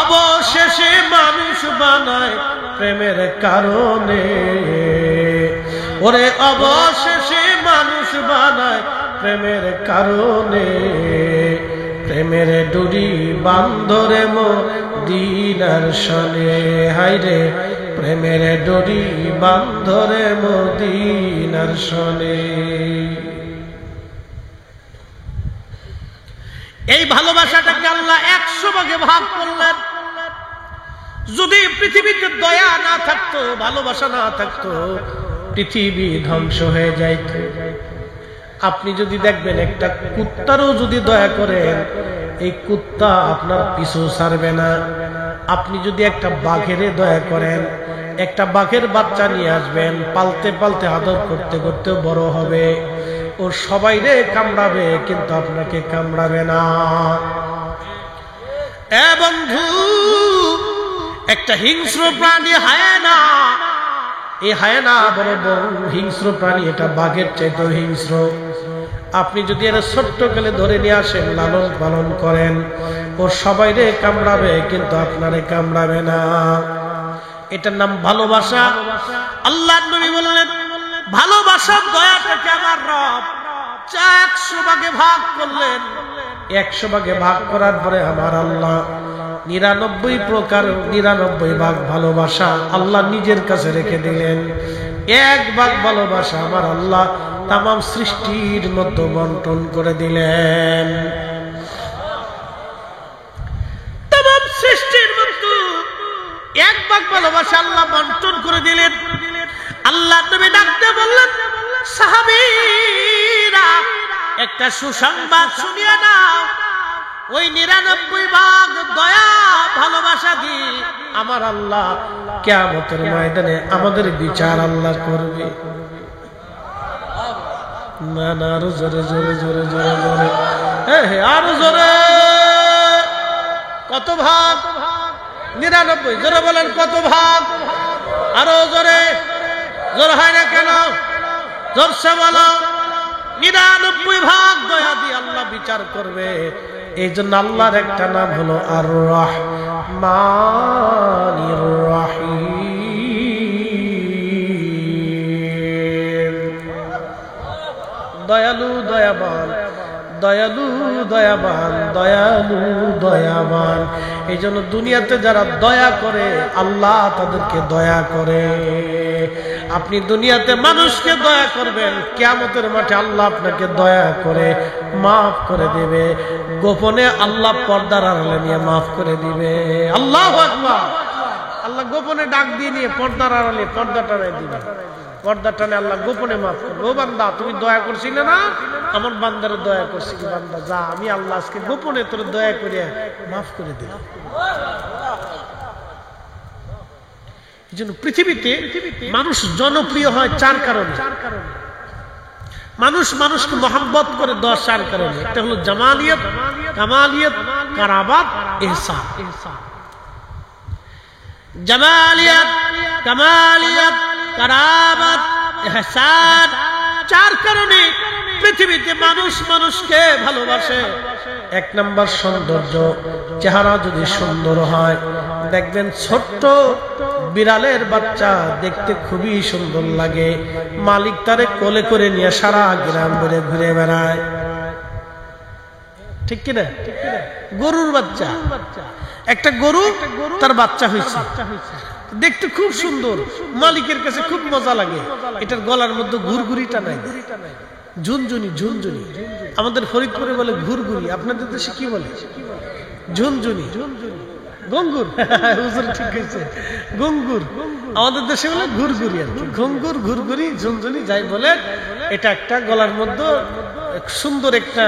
অবশেষে মানুষ বানায় প্রেমের কারণে। ওরে অবশেষে মানুষ বানায় প্রেমের কারণে। প্রেমের ডুরি বান্ধরে মদিনার শনে, হায়রে প্রেমের ডুরি বান্ধরে মদিনার শনে। এই ভালোবাসাটাকে আল্লাহ 100 ভাগে ভাগ করলেন। যদি পৃথিবীতে দয়া না থাকতো, ভালোবাসা না থাকতো, পৃথিবী ধ্বংস হয়ে যাইত। আপনি যদি দেখবেন একটা কুত্তারও যদি দয়া করেন, এই কুত্তা আপনার পিছু ছাড়বে না। আপনি যদি একটা বাঘের দয়া করেন, একটা বাঘের বাচ্চা নিয়ে আসবেন, পালতে পালতে আদর করতে করতে বড় হবে, ও সবাইরে কামড়াবে কিন্তু আপনাকে কামড়াবে না। এ বন্ধু, একটা হিংস্র প্রাণী হায়না, এই হায়না বড় হিংস্র প্রাণী, এটা বাঘের চাইতেও হিংস্র। আপনি যদি এর ছোট্ট কালে ধরে নিয়ে আসেন, লালন পালন করেন, ও সবাইরে কামড়াবে কিন্তু আপনারে কামড়াবে না। এটার নাম ভালোবাসা। আল্লাহর নবী বললেন ভালোবাসার দয়াটাকে আমার রব 100 ভাগে ভাগ করলেন। 100 ভাগে ভাগ করার পরে আমার আল্লাহ 99 প্রকার 99 ভাগ ভালোবাসা আল্লাহ নিজের কাছে রেখে দিলেন। 1 ভাগ ভালোবাসা আমার আল্লাহ তামাম সৃষ্টির মধ্যে বন্টন করে দিলেন। তামাম সৃষ্টির মধ্যে 1 ভাগ ভালোবাসা আল্লাহ বন্টন করে দিলেন। আল্লাহ নবী ডাকতে বললেন, সাহাবীরা একটা সুসংবাদ শুনিয়ে নাও, ওই 99 ভাগ দয়া ভালোবাসা দিয়ে আমার আল্লাহ কিয়ামতের ময়দানে আমাদের বিচার আল্লাহ করবে। না না, আরো জোরে জোরে জোরে জোরে জোরে, আরো জোরে। কত ভাগ? 99। জোরে বলেন কত ভাগ? আরো জোরে। জোর হয় না কেন? জোরসে বলো। 99 ভাগ দয়া দিয়ে আল্লাহ বিচার করবে। এই জন্য আল্লাহর একটা নাম হলো আর রহমানির রহিম, দয়ালু দয়াবান। দয়ালু দয়াবান, দয়ালু দয়াবান। এই জন্য দুনিয়াতে যারা দয়া করে আল্লাহ তাদেরকে দয়া করে। আপনি দুনিয়াতে মানুষকে দয়া করবেন, কিয়ামতের মাঠে আল্লাহ আপনাকে দয়া করে মাফ করে দিবে। গোপনে আল্লাহ পর্দার আড়ালে নিয়ে মাফ করে দিবে। আল্লাহু আকবার। আল্লাহ গোপনে ডাক দিয়ে নিয়ে পর্দার আড়ালে পর্দা টানায় দিবে। পর্দা টানে আল্লাহ গোপনে মাফ করবে। ও বান্দা, তুমি দয়া করছিলে না? আমার বান্দারে দয়া করছি কি বান্দা, যা আমি আল্লাহ আজকে গোপনে তোর দয়া করে মাফ করে দিলাম। এই জন্য পৃথিবীতে মানুষ জনপ্রিয় হয় 4 কারণে। মানুষ মানুষকে মহব্বত করে 4 কারণে। একটা হলো জামালিয়ত, কামালিয়ত, কারাবাত, ইহসান। জামালিয়ত, কামালিয়ত, কারাবাত, ইহসান, 4 কারণে পৃথিবীতে মানুষ মানুষকে ভালোবাসে। 1 নম্বর সৌন্দর্য। চেহারা যদি সুন্দর হয়, দেখবেন ছোট্ট বিড়ালের বাচ্চা দেখতে খুবই সুন্দর লাগে, মালিক তারে কোলে করে নিয়ে সারা গ্রাম ঘুরে ঘুরে বেড়ায়। ঠিক কিনা? গরুর বাচ্চা, একটা গরু তার বাচ্চা হয়েছে, দেখতে খুব সুন্দর, মালিকের কাছে খুব মজা লাগে। এটার গলার মধ্যে ঘুরঘুরিটা নাই, ঝুনঝুনি। ঝুনঝুনি আমাদের ফরিদপুরে বলে ঘুরঘুরি, আপনাদের দেশে কি বলে? ঝুনঝুনি, গঙ্গুর। হুজুর ঠিক হয়েছে, গঙ্গুর। আমাদের দেশে বলে ঘুরঘুরি আর কি। গঙ্গুর, ঘুরঘুরি, ঝুনঝুনি যাই বলে, এটা একটা গলার মধ্যে সুন্দর একটা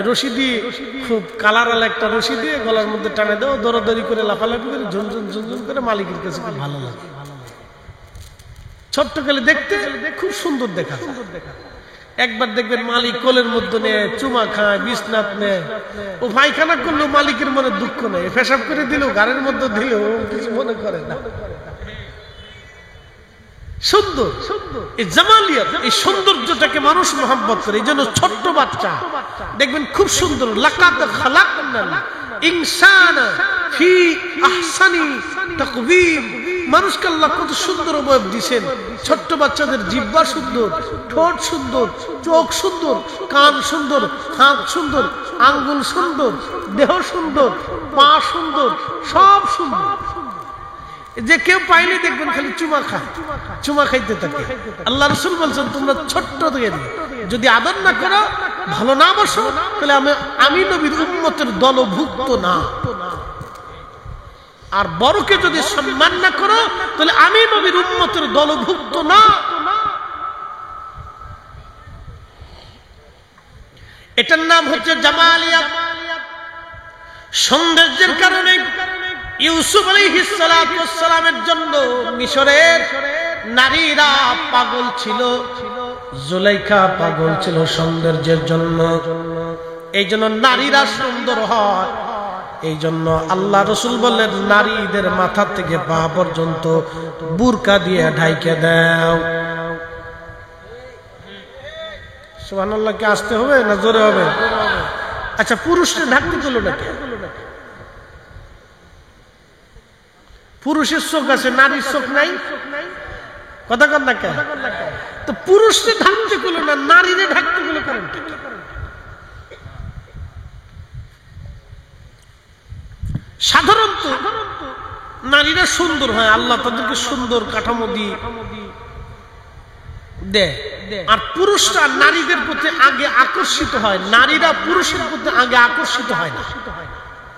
রশি দিয়ে, খুব কালারাল একটা রশি দিয়ে গলার মধ্যে টানে দেও, দৌড়াদৌড়ি করে লাফালাফি করে ঝুনঝুন ঝুনঝুন করে মালিকের কাছে খুব ভালো লাগে। ছোট্ট কালে দেখতে খুব সুন্দর দেখা। একবার দেখবেন মালিক কোলের মধ্যে নিয়ে চুমা খায়, বিছনাত নেয়। ও পায়খানা করলেও মালিকের মনে দুঃখ নেই, পেশাব করে দিলেও গাড়ির মধ্যে দিলেও কিছু মনে করে না। সুন্দর এই জামালিয়াত, এই সৌন্দর্যটাকে মানুষ মহব্বত করে। এই জন্য ছোট্ট বাচ্চা দেখবেন খুব সুন্দর। লাকাদ খালাকনাল ইনসানা ফি আহসানি তাকওয়িম। মানুষকে আল্লাহ কত সুন্দর অবয়ব দিয়েছেন। ছোট্ট বাচ্চাদের জিহ্বা সুন্দর, ঠোঁট সুন্দর, চোখ সুন্দর, কান সুন্দর, হাত সুন্দর, আঙ্গুল সুন্দর, দেহ সুন্দর, পা সুন্দর, সব সুন্দর। যে কেউ পাইলে দেখবেন খালি চুমা খায়, চুমা খাইতে থাকে। আল্লাহ রাসূল বলছেন, তোমরা ছোট্ট থেকে যদি আদর না করো, ভালো না বসো, তাহলে আমি নবীর উম্মতের দলভুক্ত না। আর বড়কে যদি সম্মান না করো, তাহলে আমি নবীর উম্মতের দলভুক্ত না। এটার নাম হচ্ছে জামালিয়াত। সৌন্দর্যের কারণে ইউসুফ আলাইহিস সালাতু ওয়াস সালামের জন্য মিশরের নারীরা পাগল ছিল, জুলাইখা পাগল ছিল সৌন্দর্যের জন্য। এই জন্য নারীরা সুন্দর হয়। এই জন্য আল্লাহ রাসূল বললেন, নারীদের মাথা থেকে পা পর্যন্ত বুরকা দিয়ে ঢাইকে দাও। সুবহানাল্লাহ। কি আসতে হবে না জোরে হবে? আচ্ছা, পুরুষকে ঢাকতে গেল না কেন? পুরুষের চোখ আছে, নারীর চোখ নাই, কথা কন না কেন? তো পুরুষকে ঢাকতে গেল না, নারীরে ঢাকতে গেল কারণ কি? সাধারণত নারীরা সুন্দর হয়, আল্লাহ তাদেরকে সুন্দর কাঠামো দিয়ে দেয়। আর পুরুষরা নারীদের প্রতি আগে আকর্ষিত হয়, নারীরা পুরুষের প্রতি আগে আকর্ষিত হয় না।